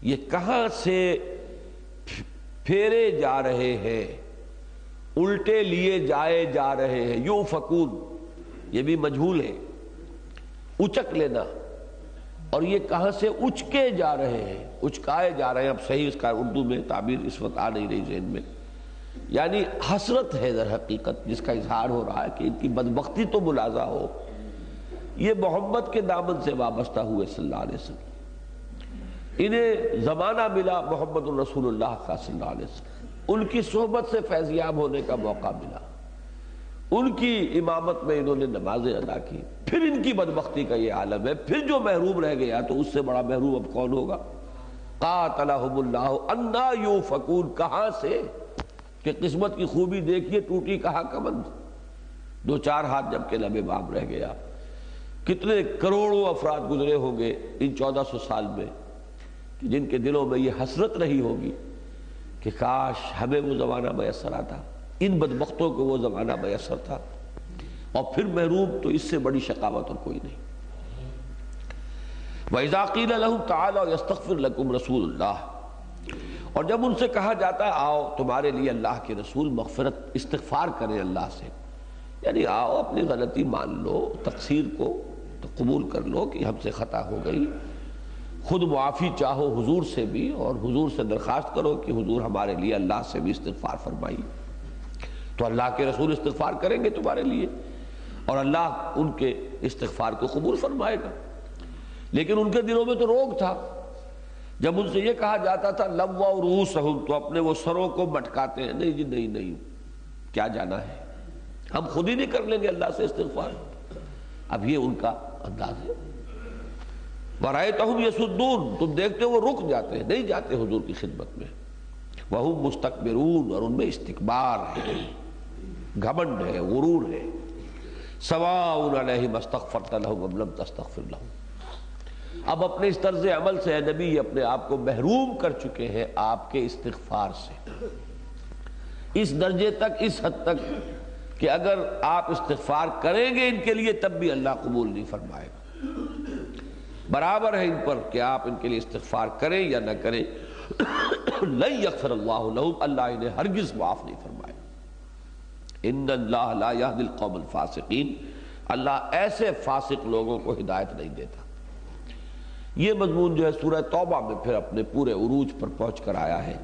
یہ کہاں سے پھیرے جا رہے ہیں، الٹے لیے جائے جا رہے ہیں۔ یوفکون یہ بھی مجہول ہے، اچک لینا، اور یہ کہاں سے اچکے جا رہے ہیں، اچکائے جا رہے ہیں، اب صحیح اس کا اردو میں تعبیر اس وقت آ نہیں رہی ذہن میں، یعنی حسرت ہے در حقیقت جس کا اظہار ہو رہا ہے کہ ان کی بدبختی تو ملازہ ہو، یہ محمد کے دامن سے وابستہ ہوئے صلی اللہ علیہ وسلم، انہیں زمانہ ملا محمد الرسول اللہ کا صلی اللہ علیہ وسلم، ان کی صحبت سے فیضیاب ہونے کا موقع ملا، ان کی امامت میں انہوں نے نمازیں ادا کی، پھر ان کی بدبختی کا یہ عالم ہے، پھر جو محروم رہ گیا تو اس سے بڑا محروم اب کون ہوگا۔ قاتلہم اللہ انا یوفکون، کہاں سے کہ قسمت کی خوبی دیکھیے، ٹوٹی کہاں کمند، دو چار ہاتھ جب کہ لب بام رہ گیا۔ کتنے کروڑوں افراد گزرے ہوں گے ان 1400 سال میں کہ جن کے دلوں میں یہ حسرت رہی ہوگی کہ کاش ہمیں وہ زمانہ میسر آتا، ان بدبختوں کو وہ زمانہ میسر تھا، اور پھر محروم تو اس سے بڑی شقاوت اور کوئی نہیں۔ وَإِذَا قِيلَ لَهُمْ تَعَالَوْا يَسْتَغْفِرْ لَكُمْ رَسُولُ اللَّهِ، اور جب ان سے کہا جاتا ہے آؤ تمہارے لیے اللہ کے رسول مغفرت استغفار کریں اللہ سے، یعنی آؤ اپنی غلطی مان لو، تقصیر کو تو قبول کر لو کہ ہم سے خطا ہو گئی، خود معافی چاہو حضور سے بھی، اور حضور سے درخواست کرو کہ حضور ہمارے لیے اللہ سے بھی استغفار فرمائیے، تو اللہ کے رسول استغفار کریں گے تمہارے لیے، اور اللہ ان کے استغفار کو قبول فرمائے گا۔ لیکن ان کے دلوں میں تو روگ تھا، جب ان سے یہ کہا جاتا تھا لووا رؤوسہم، تو اپنے وہ سروں کو مٹکاتے ہیں، نہیں جی نہیں نہیں، کیا جانا ہے، ہم خود ہی نہیں کر لیں گے اللہ سے استغفار. اب یہ ان کا انداز ہے. وَرَأَيْتَهُمْ يَصُدُّونَ، تم دیکھتے ہو وہ رک جاتے ہیں، نہیں جاتے حضور کی خدمت میں. وَهُمْ مُسْتَكْبِرُونَ، اور ان میں استکبار ہے، گھمنڈ ہے، غرور ہے. سَوَاءٌ عَلَيْهِمْ أَسْتَغْفَرْتَ لَهُمْ أَمْ لَمْ تَسْتَغْفِرْ لَهُمْ. اب اپنے اس طرز عمل سے نبی اپنے آپ کو محروم کر چکے ہیں آپ کے استغفار سے، اس درجے تک، اس حد تک کہ اگر آپ استغفار کریں گے ان کے لیے تب بھی اللہ قبول نہیں فرمائے گا. برابر ہے ان پر کہ آپ ان کے لیے استغفار کریں یا نہ کریں. لن یغفر اللہ لہم، اللہ انہیں ہرگز معاف نہیں فرمائے. ان اللہ لا یہدی القوم الفاسقین، اللہ ایسے فاسق لوگوں کو ہدایت نہیں دیتا. یہ مضمون جو ہے سورہ توبہ میں پھر اپنے پورے عروج پر پہنچ کر آیا ہے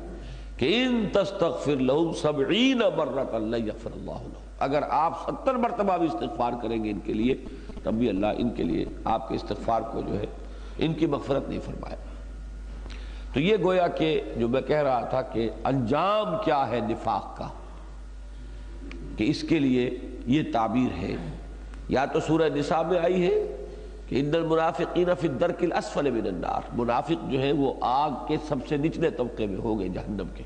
کہ ان تستغفر لہم 70 مرۃ لن یغفر اللہ لہم، اگر آپ 70 مرتبہ بھی استغفار کریں گے ان کے لیے تب بھی اللہ ان کے لیے آپ کے استغفار کو جو ہے ان کی مغفرت نہیں فرمائے. تو یہ گویا کہ جو میں کہہ رہا تھا کہ انجام کیا ہے نفاق کا، کہ اس کے لیے یہ تعبیر ہے. یا تو سورہ نساء میں آئی ہے کہ ان المنافقین فی الدرک الاسفل من النار، منافق جو ہیں وہ آگ کے سب سے نچلے طبقے میں ہوں گے، جہنم کے.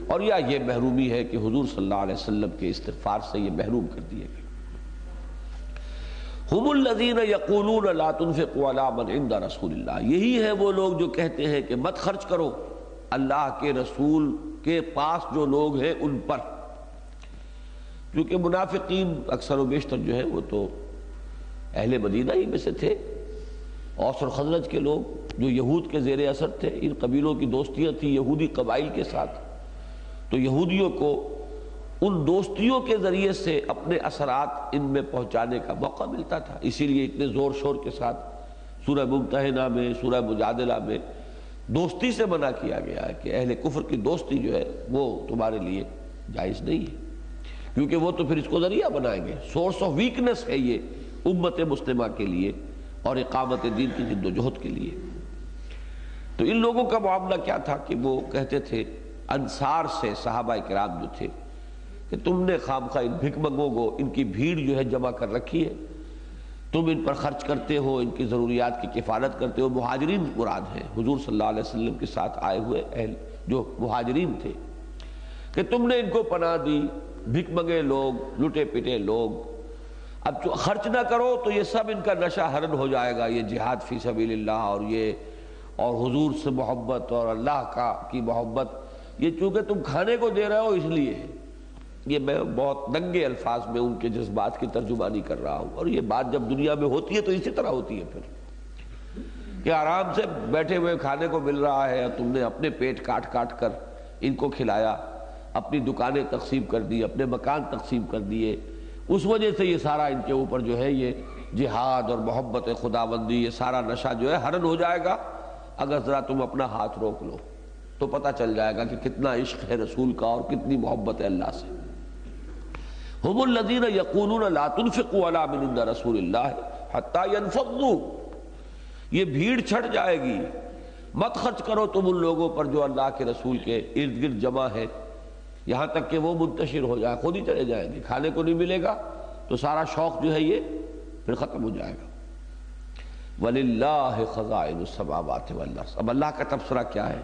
اور یا یہ محرومی ہے کہ حضور صلی اللہ علیہ وسلم کے استغفار سے یہ محروم کر دیے گئے. ہم الذین یقولون لا تنفقوا علی من عند رسول اللہ، یہی ہے وہ لوگ جو کہتے ہیں کہ مت خرچ کرو اللہ کے رسول کے پاس جو لوگ ہیں ان پر. کیونکہ منافقین اکثر و بیشتر جو ہے وہ تو اہل مدینہ ہی میں سے تھے. اوس اور خزرج کے لوگ جو یہود کے زیر اثر تھے، ان قبیلوں کی دوستیاں تھیں یہودی قبائل کے ساتھ، تو یہودیوں کو ان دوستیوں کے ذریعے سے اپنے اثرات ان میں پہنچانے کا موقع ملتا تھا. اسی لیے اتنے زور شور کے ساتھ سورہ ممتحنہ میں، سورہ مجادلہ میں دوستی سے منع کیا گیا ہے کہ اہل کفر کی دوستی جو ہے وہ تمہارے لیے جائز نہیں ہے، کیونکہ وہ تو پھر اس کو ذریعہ بنائیں گے. سورس آف ویکنس ہے یہ امت مسلمہ کے لیے اور اقامت دین کی جد و جہد کے لیے. تو ان لوگوں کا معاملہ کیا تھا کہ وہ کہتے تھے انصار سے، صحابہ کرام جو تھے، کہ تم نے خامخواہ ان بھکمنگوں کو، ان کی بھیڑ جو ہے جمع کر رکھی ہے، تم ان پر خرچ کرتے ہو، ان کی ضروریات کی کفالت کرتے ہو. مہاجرین مراد ہیں، حضور صلی اللہ علیہ وسلم کے ساتھ آئے ہوئے اہل جو مہاجرین تھے، کہ تم نے ان کو پناہ دی. بھکمنگے لوگ، لٹے پٹے لوگ. اب جو خرچ نہ کرو تو یہ سب ان کا نشہ حرن ہو جائے گا، یہ جہاد فی سبیل اللہ اور حضور سے محبت اور اللہ کی محبت. یہ چونکہ تم کھانے کو دے رہے ہو اس لیے، یہ میں بہت ننگے الفاظ میں ان کے جذبات کی ترجمانی کر رہا ہوں. اور یہ بات جب دنیا میں ہوتی ہے تو اسی طرح ہوتی ہے پھر، کہ آرام سے بیٹھے ہوئے کھانے کو مل رہا ہے، تم نے اپنے پیٹ کاٹ کاٹ کر ان کو کھلایا، اپنی دکانیں تقسیم کر دی، اپنے مکان تقسیم کر دیے. اس وجہ سے یہ سارا ان کے اوپر جو ہے یہ جہاد اور محبت خداوندی، یہ سارا نشہ جو ہے حرن ہو جائے گا. اگر ذرا تم اپنا ہاتھ روک لو تو پتہ چل جائے گا کہ کتنا عشق ہے رسول کا اور کتنی محبت ہے اللہ سے. ہم الذین یقولون لا تنفقوا علی من عند رسول اللہ حتی ینفضوا، یہ بھیڑ چھٹ جائے گی. مت خرچ کرو تم ان لوگوں پر جو اللہ کے رسول کے ارد گرد جمع ہے، یہاں تک کہ وہ منتشر ہو جائے، خود ہی چلے جائیں گے. کھانے کو نہیں ملے گا تو سارا شوق جو ہے یہ پھر ختم ہو جائے گا. وَلِلَّهِ خَزَائِنُ السَّمَاوَاتِ وَالْأَرْضِ. اب اللہ کا تبصرہ کیا ہے،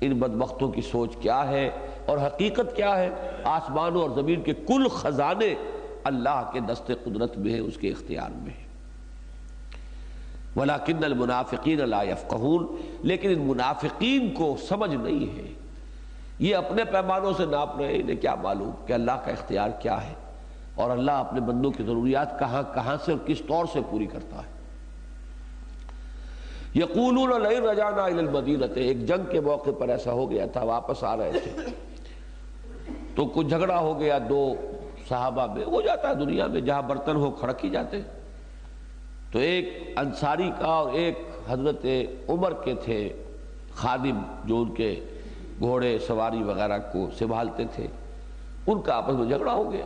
ان بدبختوں کی سوچ کیا ہے اور حقیقت کیا ہے. آسمانوں اور زمین کے کل خزانے اللہ کے دست قدرت میں ہیں، اس کے اختیار میں ہیں. وَلَكِنَّ الْمُنَافِقِينَ لَا يَفْقَهُونَ، لیکن ان منافقین کو سمجھ نہیں ہے. یہ اپنے پیمانوں سے ناپ رہے، انہیں کیا معلوم کہ اللہ کا اختیار کیا ہے اور اللہ اپنے بندوں کی ضروریات کہاں کہاں سے اور کس طور سے پوری کرتا ہے. یقولون لئن رجعنا الی المدینہ، ایک جنگ کے موقع پر ایسا ہو گیا تھا، واپس آ رہے تھے تو کچھ جھگڑا ہو گیا دو صحابہ میں. ہو جاتا ہے دنیا میں، جہاں برتن ہو کھڑک ہی جاتے. تو ایک انصاری کا اور ایک حضرت عمر کے تھے خادم جو ان کے گھوڑے سواری وغیرہ کو سنبھالتے تھے، ان کا آپس میں جھگڑا ہو گیا.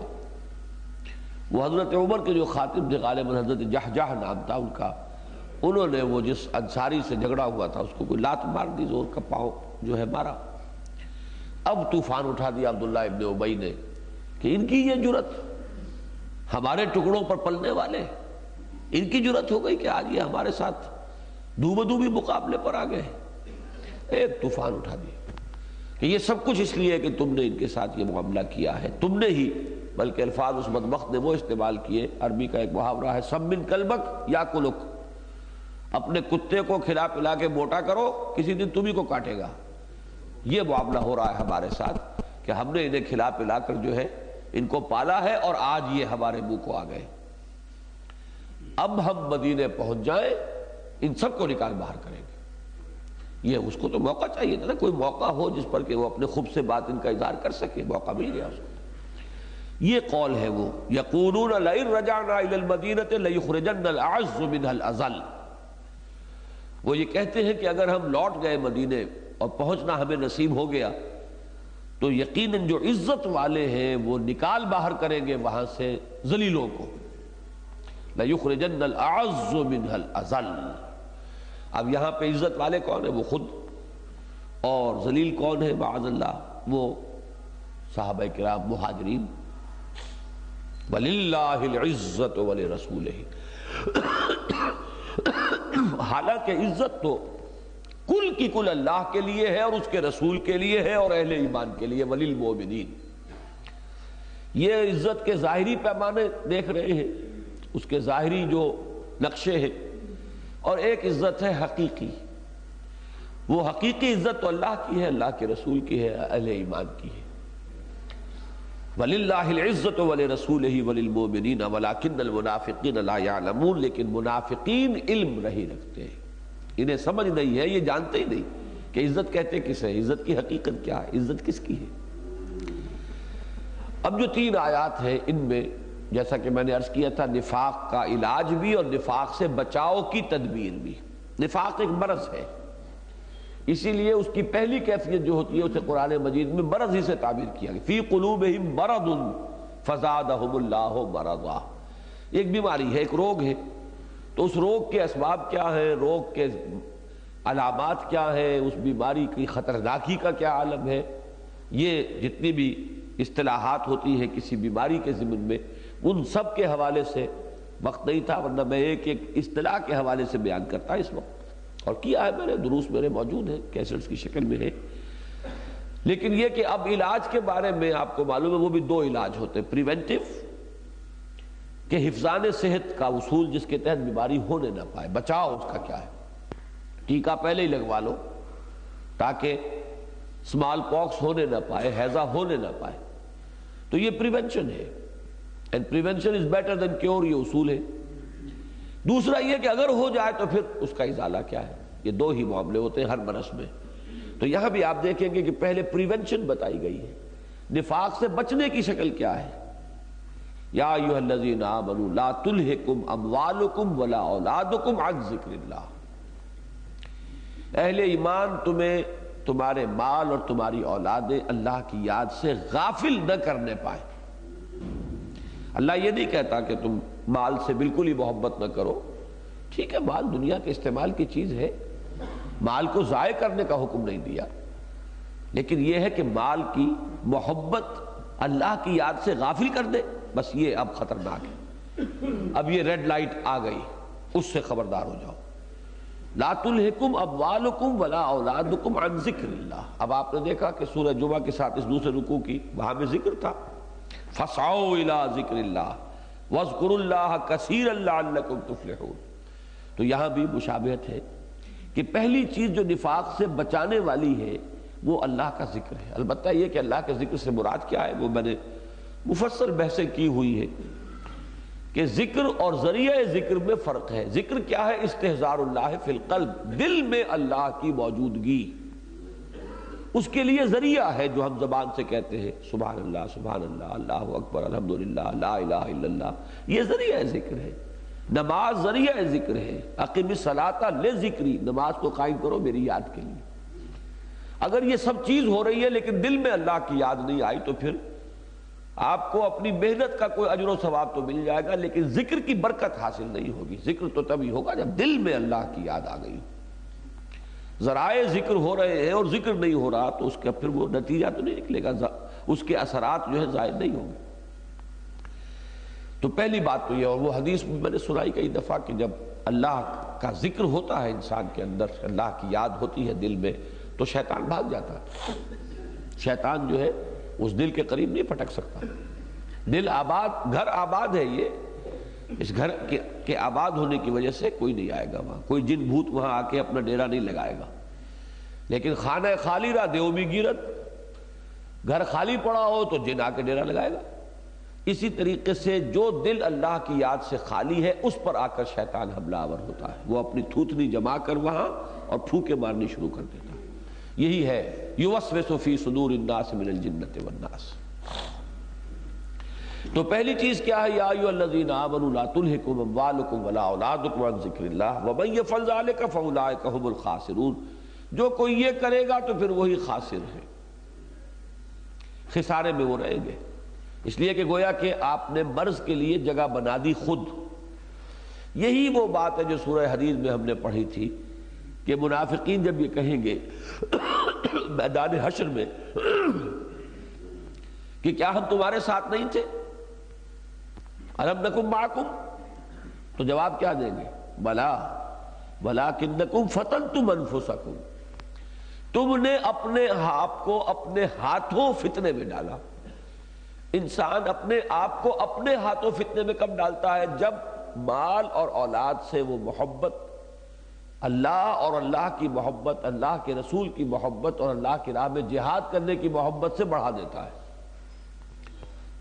وہ حضرت عمر کے جو خاتم تھے، غالباً حضرت جہجہ نام تھا ان کا، انہوں نے وہ جس انصاری سے جھگڑا ہوا تھا اس کو کوئی لات مار دی، زور کا پاؤں جو ہے مارا. اب طوفان اٹھا دیا عبداللہ ابن ابی نے کہ ان کی یہ جرت ہمارے ٹکڑوں پر پلنے والے، ان کی جرت ہو گئی کہ آج یہ ہمارے ساتھ دو بدو بھی مقابلے پر آ گئے، ایک طوفان اٹھا دیا کہ یہ سب کچھ اس لیے کہ تم نے ان کے ساتھ یہ معاملہ کیا ہے، تم نے ہی، بلکہ الفاظ اس بدبخت نے وہ استعمال کیے، عربی کا ایک محاورہ ہے سمن کلبک یا کلک، اپنے کتے کو کھلا پلا کے موٹا کرو، کسی دن تمہیں کو کاٹے گا۔ یہ معاملہ ہو رہا ہے ہمارے ساتھ کہ ہم نے انہیں کھلا پلا کر جو ہے ان کو پالا ہے، اور آج یہ ہمارے منہ کو آ گئے۔ اب ہم مدینے پہنچ جائیں، ان سب کو نکال باہر کریں گے۔ یہ اس کو تو موقع چاہیے تھا نا، کوئی موقع ہو جس پر کہ وہ اپنے خوب سے باطن کا اظہار کر سکے، موقع مل گیا اس کو۔ یہ قول ہے وہ یقولون لئن رجعنا الى المدینۃ لیخرجن الاعز منها الاذل، وہ یہ کہتے ہیں کہ اگر ہم لوٹ گئے مدینے اور پہنچنا ہمیں نصیب ہو گیا تو یقیناً جو عزت والے ہیں وہ نکال باہر کریں گے وہاں سے ذلیلوں کو، لیخرجن الاعز منها الاذل۔ اب یہاں پہ عزت والے کون ہیں؟ وہ خود، اور ذلیل کون ہے؟ معاذ اللہ وہ صحابہ کرام مہاجرین۔ وَلِلَّهِ الْعِزَّةُ وَلِرَسُولِهِ، حالانکہ عزت تو کل کی کل اللہ کے لیے ہے اور اس کے رسول کے لیے ہے اور اہل ایمان کے لیے، وَلِلْمُؤْمِنِينَ۔ یہ عزت کے ظاہری پیمانے دیکھ رہے ہیں، اس کے ظاہری جو نقشے ہیں، اور ایک عزت ہے حقیقی، وہ حقیقی عزت تو اللہ کی ہے، اللہ کے رسول کی ہے، اہل ایمان کی ہے۔ وَلِلَّهِ الْعِزَّةُ وَلِرَسُولِهِ وَلِلْمُؤْمِنِينَ وَلَكِنَّ الْمُنَافِقِينَ لَا يَعْلَمُونَ، لیکن منافقین علم نہیں رکھتے، انہیں سمجھ نہیں ہے، یہ جانتے ہی نہیں کہ عزت کہتے کس ہے، عزت کی حقیقت کیا ہے، عزت کس کی ہے۔ اب جو 3 آیات ہیں ان میں جیسا کہ میں نے عرض کیا تھا، نفاق کا علاج بھی اور نفاق سے بچاؤ کی تدبیر بھی۔ نفاق ایک مرض ہے، اسی لیے اس کی پہلی کیفیت جو ہوتی ہے اسے قرآن مجید میں مرض ہی سے تعبیر کیا گیا، فی قلوبہم مرض فزادہم اللہ مرضا۔ ایک بیماری ہے، ایک روگ ہے، تو اس روگ کے اسباب کیا ہیں، روگ کے علامات کیا ہیں، اس بیماری کی خطرناکی کا کیا عالم ہے، یہ جتنی بھی اصطلاحات ہوتی ہیں کسی بیماری کے ضمن میں، ان سب کے حوالے سے وقت نہیں تھا، ورنہ میں ایک ایک اصطلاح کے حوالے سے بیان کرتا اس وقت، اور کیا ہے میں نے، دروس میرے موجود ہیں، کیسٹس کی شکل میں ہے۔ لیکن یہ کہ اب علاج کے بارے میں آپ کو معلوم ہے وہ بھی 2 علاج ہوتے ہیں، پریونٹیو کہ حفظان صحت کا اصول جس کے تحت بیماری ہونے نہ پائے، بچاؤ اس کا کیا ہے، ٹیکہ پہلے ہی لگوا لو تاکہ اسمال پاکس ہونے نہ پائے، ہیضہ ہونے نہ پائے، تو یہ پریونشن ہے، and prevention is better than cure, یہ اصول ہے۔ دوسرا یہ کہ اگر ہو جائے تو پھر اس کا ازالہ کیا ہے، یہ 2 ہی معاملے ہوتے ہیں ہر مرض میں۔ تو یہاں بھی آپ دیکھیں گے کہ پہلے پریونشن بتائی گئی ہے، نفاق سے بچنے کی شکل کیا ہے، یا ایھا الذین آمنوا لا تلھکم اموالکم ولا اولادکم عن ذکر اللہ، اہل ایمان تمہیں تمہارے مال اور تمہاری اولادیں اللہ کی یاد سے غافل نہ کرنے پائے۔ اللہ یہ نہیں کہتا کہ تم مال سے بالکل ہی محبت نہ کرو، ٹھیک ہے مال دنیا کے استعمال کی چیز ہے، مال کو ضائع کرنے کا حکم نہیں دیا، لیکن یہ ہے کہ مال کی محبت اللہ کی یاد سے غافل کر دے، بس یہ اب خطرناک ہے، اب یہ ریڈ لائٹ آ گئی، اس سے خبردار ہو جاؤ۔ لا تلھکم اموالکم ولا اولادکم عن ذکر اللہ، اب آپ نے دیکھا کہ سورہ جمعہ کے ساتھ اس دوسرے رکوع کی وہاں میں ذکر تھا، فسعوا الی ذکر اللہ واذکروا اللہ کثیرا لعلکم تفلحون، تو یہاں بھی مشابہت ہے کہ پہلی چیز جو نفاق سے بچانے والی ہے وہ اللہ کا ذکر ہے۔ البتہ یہ کہ اللہ کے ذکر سے مراد کیا ہے وہ میں نے مفصل بحثیں کی ہوئی ہے کہ ذکر اور ذریعہ ذکر میں فرق ہے۔ ذکر کیا ہے؟ استحضار اللہ فی القلب، دل میں اللہ کی موجودگی، اس کے لیے ذریعہ ہے جو ہم زبان سے کہتے ہیں سبحان اللہ، اللہ اکبر، الحمدللہ، لا الہ الا اللہ، یہ ذریعہ ذکر ہے۔ نماز ذریعہ ذکر ہے، اقم الصلاۃ لذکری، نماز کو قائم کرو میری یاد کے لیے۔ اگر یہ سب چیز ہو رہی ہے لیکن دل میں اللہ کی یاد نہیں آئی تو پھر آپ کو اپنی محنت کا کوئی اجر و ثواب تو مل جائے گا لیکن ذکر کی برکت حاصل نہیں ہوگی۔ ذکر تو تبھی ہوگا جب دل میں اللہ کی یاد آ گئی، ذرائع ذکر ہو رہے ہیں اور ذکر نہیں ہو رہا تو اس کا پھر وہ نتیجہ تو نہیں نکلے گا، اس کے اثرات جو ہے زائد نہیں ہوں گے۔ تو پہلی بات تو یہ، اور وہ حدیث بھی میں نے سنائی کئی دفعہ کہ جب اللہ کا ذکر ہوتا ہے انسان کے اندر، اللہ کی یاد ہوتی ہے دل میں، تو شیطان بھاگ جاتا ہے۔ شیطان جو ہے اس دل کے قریب نہیں پھٹک سکتا۔ دل آباد، گھر آباد ہے یہ، اس گھر کے آباد ہونے کی وجہ سے کوئی نہیں آئے گا وہاں، کوئی جن بھوت وہاں آ کے اپنا ڈیرا نہیں لگائے گا۔ لیکن خانہ خالی را دیو بھی گیرت، گھر خالی پڑا ہو تو جن آ کے ڈیرا لگائے گا۔ اسی طریقے سے جو دل اللہ کی یاد سے خالی ہے اس پر آ کر شیطان حملہ آور ہوتا ہے، وہ اپنی تھوتنی جما کر وہاں اور پھوکے مارنی شروع کر دیتا ہے۔ یہی ہے یوسوس فی صدور الناس من الجنۃ والناس۔ تو پہلی چیز کیا ہے؟ یا ایھا الذین آمنوا لا تلھکم اموالکم ولا اولادکم عن ذکر اللہ ومن یفعل ذلک فاولئک هم الخاسرون۔ جو کوئی یہ کرے گا تو پھر وہی خاسر ہے، خسارے میں وہ رہیں گے۔ اس لیے کہ گویا کہ آپ نے مرض کے لیے جگہ بنا دی خود۔ یہی وہ بات ہے جو سورہ حدید میں ہم نے پڑھی تھی کہ منافقین جب یہ کہیں گے میدان حشر میں کہ کیا ہم تمہارے ساتھ نہیں تھے، الم نکم معکم، تو جواب کیا دیں گے؟ بلا ولکنکم فتنتم انفسکم، تم نے اپنے آپ کو اپنے ہاتھوں فتنے میں ڈالا۔ انسان اپنے آپ کو اپنے ہاتھوں فتنے میں کب ڈالتا ہے؟ جب مال اور اولاد سے وہ محبت، اللہ اور اللہ کی محبت، اللہ کے رسول کی محبت اور اللہ کی راہ میں جہاد کرنے کی محبت سے بڑھا دیتا ہے،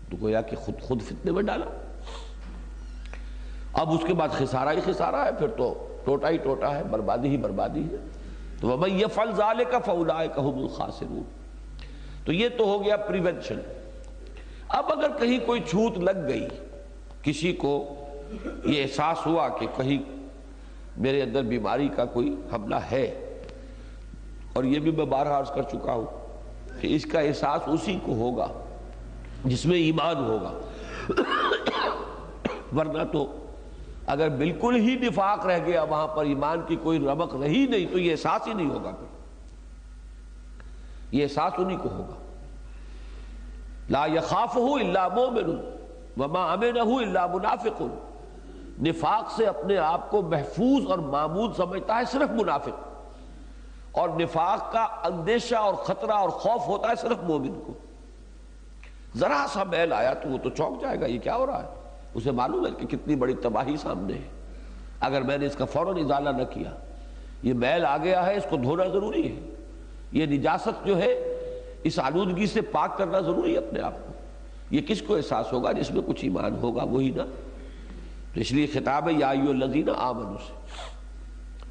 تو گویا کہ خود فتنے میں ڈالا۔ اب اس کے بعد خسارہ ہی خسارہ ہے، پھر تو ٹوٹا ہی ٹوٹا ہے، بربادی ہی بربادی ہے۔ تو وَمَن يَفْعَلْ ذَلِكَ فَأُولَٰئِكَ هُمُ الْخَاسِرُونَ۔ تو یہ تو ہو گیا پریونشن۔ اب اگر کہیں کوئی چھوت لگ گئی، کسی کو یہ احساس ہوا کہ کہیں میرے اندر بیماری کا کوئی حملہ ہے، اور یہ بھی میں بارہا عرض کر چکا ہوں کہ اس کا احساس اسی کو ہوگا جس میں ایمان ہوگا، ورنہ تو اگر بالکل ہی نفاق رہ گیا، وہاں پر ایمان کی کوئی رمق رہی نہیں، تو یہ احساس ہی نہیں ہوگا۔ پھر یہ احساس انہی کو ہوگا۔ لا یخافہ الا مومن وما امنہ الا منافق۔ نفاق سے اپنے آپ کو محفوظ اور معمول سمجھتا ہے صرف منافق، اور نفاق کا اندیشہ اور خطرہ اور خوف ہوتا ہے صرف مومن کو۔ ذرا سا میل آیا تو وہ تو چونک جائے گا، یہ کیا ہو رہا ہے؟ اسے معلوم ہے کہ کتنی بڑی تباہی سامنے ہے، اگر میں نے اس کا فوراً ازالہ نہ کیا۔ یہ میل آ گیا ہے، اس کو دھونا ضروری ہے، یہ نجاست جو ہے اس آلودگی سے پاک کرنا ضروری ہے اپنے آپ کو۔ یہ کس کو احساس ہوگا؟ جس میں کچھ ایمان ہوگا، وہی نا۔ تو اس لیے خطاب ہے یا ایھا الذین آمنوا سے۔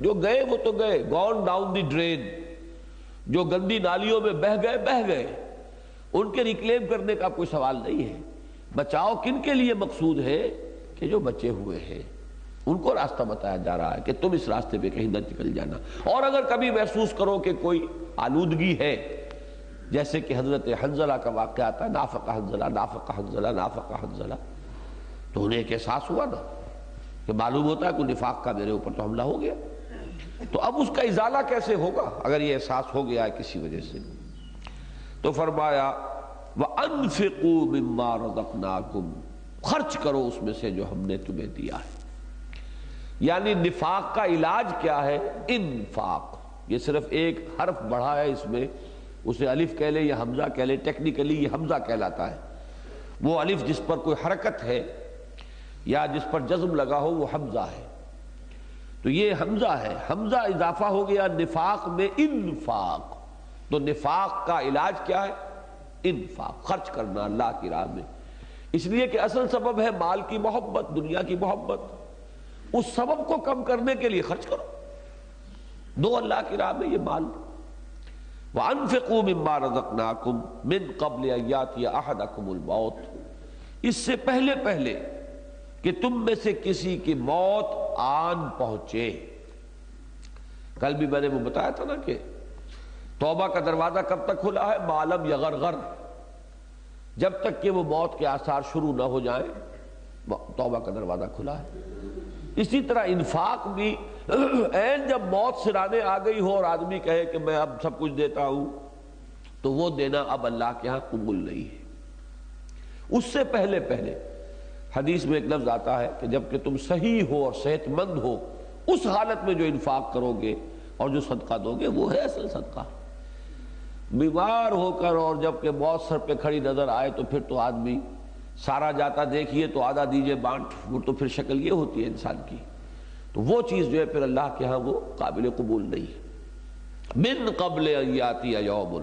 جو گئے وہ تو گئے، گون ڈاؤن دی ڈرین، جو گندی نالیوں میں بہہ گئے بہہ گئے، ان کے ریکلیم کرنے کا کوئی سوال نہیں ہے۔ بچاؤ کن کے لیے مقصود ہے؟ کہ جو بچے ہوئے ہیں ان کو راستہ بتایا جا رہا ہے کہ تم اس راستے پہ کہیں نہ نکل جانا۔ اور اگر کبھی محسوس کرو کہ کوئی آلودگی ہے، جیسے کہ حضرت حنظلہ کا واقعہ آتا ہے، نافق حنظلہ نافق حنظلہ نافق حنظلہ، تو انہیں ایک احساس ہوا نا کہ معلوم ہوتا ہے کہ نفاق کا میرے اوپر تو حملہ ہو گیا۔ تو اب اس کا ازالہ کیسے ہوگا اگر یہ احساس ہو گیا ہے کسی وجہ سے؟ تو فرمایا وَأَنفِقُوا مِمَّا رَزَقْنَاكُمْ، خرچ کرو اس میں سے جو ہم نے تمہیں دیا ہے۔ یعنی نفاق کا علاج کیا ہے؟ انفاق۔ یہ صرف ایک حرف بڑھا ہے اس میں، اسے الف کہہ لے یا حمزہ کہہ لے، ٹیکنیکلی یہ حمزہ کہلاتا ہے۔ وہ الف جس پر کوئی حرکت ہے یا جس پر جزم لگا ہو وہ حمزہ ہے، تو یہ حمزہ ہے، حمزہ اضافہ ہو گیا نفاق میں انفاق۔ تو نفاق کا علاج کیا ہے؟ انفاق، خرچ کرنا اللہ کی راہ میں۔ اس لیے کہ اصل سبب ہے مال کی محبت، دنیا کی محبت، اس سبب کو کم کرنے کے لیے خرچ کرو، دو اللہ کی راہ میں یہ مال۔ وَأَنفِقُوا مِمَّا رَزَقْنَاكُمْ مِن قَبْلِ أَن يَأْتِيَ أَحَدَكُمُ الْمَوْتُ، اس سے پہلے پہلے کہ تم میں سے کسی کی موت آن پہنچے۔ کل بھی میں نے وہ بتایا تھا نا کہ توبہ کا دروازہ کب تک کھلا ہے؟ مَا لَمْ يَغَرْغَرْ، جب تک کہ وہ موت کے آثار شروع نہ ہو جائیں توبہ کا دروازہ کھلا ہے۔ اسی طرح انفاق بھی عین جب موت سرانے آ گئی ہو اور آدمی کہے کہ میں اب سب کچھ دیتا ہوں، تو وہ دینا اب اللہ کے ہاں قبول نہیں ہے۔ اس سے پہلے پہلے حدیث میں ایک لفظ آتا ہے کہ جب کہ تم صحیح ہو اور صحت مند ہو اس حالت میں جو انفاق کرو گے اور جو صدقہ دو گے وہ ہے اصل صدقہ. بیمار ہو کر اور جب کہ موت سر پہ کھڑی نظر آئے تو پھر تو آدمی سارا جاتا دیکھیے تو آدھا دیجئے بانٹ، وہ تو پھر شکل یہ ہوتی ہے انسان کی. تو وہ چیز جو ہے پھر اللہ کے ہاں وہ قابل قبول نہیں ہے. من قبل ان یاتی یوم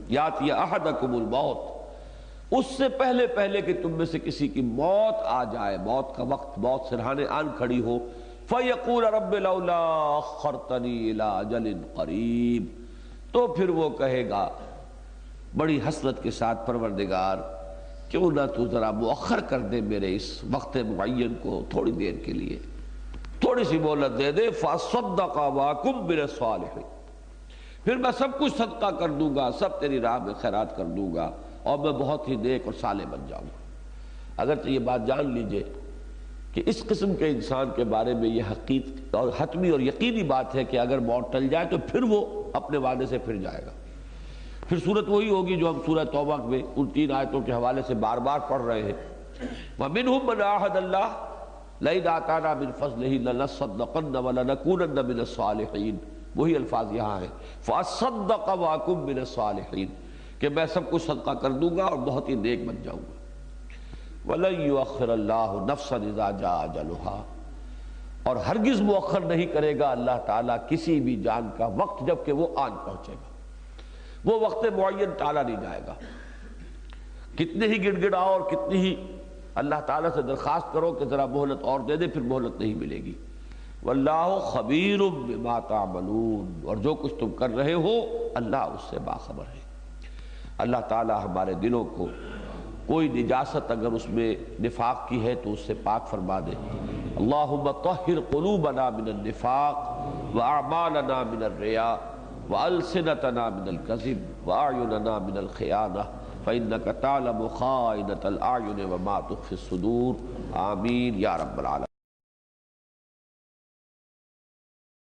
یاتی احدکم الموت، اس سے پہلے پہلے کہ تم میں سے کسی کی موت آ جائے، موت کا وقت، موت سرہانے آن کھڑی ہو، فَيَقُولَ رَبِّ لَوْلَا أَخَّرْتَنِي إِلَىٰ أَجَلٍ قَرِيبٍ، تو پھر وہ کہے گا بڑی حسرت کے ساتھ، پروردگار کیوں نہ تو ذرا مؤخر کر دے میرے اس وقت معین کو، تھوڑی دیر کے لیے تھوڑی سی مہلت دے دے. فَأَصَّدَّقَ وَأَكُن مِّنَ الصَّالِحِينَ، پھر میں سب کچھ صدقہ کر دوں گا، سب تیری راہ میں خیرات کر دوں گا اور میں بہت ہی نیک اور صالح بن جاؤں گا. اگرچہ یہ بات جان لیجئے کہ اس قسم کے انسان کے بارے میں یہ حقیقی اور حتمی اور یقینی بات ہے کہ اگر موت ٹل جائے تو پھر وہ اپنے وعدے سے پھر جائے گا. پھر صورت وہی ہوگی جو ہم سورہ توبہ میں ان 3 آیتوں کے حوالے سے بار بار پڑھ رہے ہیں. وَمِنْهُمْ مَنْ عَاهَدَ اللَّهَ لَئِنْ آتَانَا مِنْ فَضْلِهِ لَنَصَّدَّقَنَّ وَلَنَكُونَنَّ مِنَ الصَّالِحِينَ، وہی الفاظ یہاں ہیں. فَأَصَّدَّقَ وَأَكُن مِّنَ الصَّالِحِينَ، کہ میں سب کچھ صدقہ کر دوں گا اور بہت ہی نیک بن جاؤں گا. وَلَن يُؤَخِّرَ اللَّهُ نَفْسًا إِذَا جَاءَ أَجَلُهَا، اور ہرگز مؤخر نہیں کرے گا اللہ تعالیٰ کسی بھی جان کا وقت جب کہ وہ آن پہنچے گا. وہ وقت معین ٹالا نہیں جائے گا. کتنے ہی گڑ گڑاؤ اور کتنی ہی اللہ تعالیٰ سے درخواست کرو کہ ذرا مہلت اور دے دے، پھر مہلت نہیں ملے گی. واللہ خبیر بما تعملون، اور جو کچھ تم کر رہے ہو اللہ اس سے باخبر ہے. اللہ تعالیٰ ہمارے دلوں کو کوئی نجاست اگر اس میں نفاق کی ہے تو اس سے پاک فرما دے. اللہم طہر قلوبنا من النفاق واعمالنا من الرياء والسنتنا من الكذب واعیننا من الخیانہ فإنک تعلم خائنۃ الاعین وما تخفی الصدور. آمین یا رب العالمین.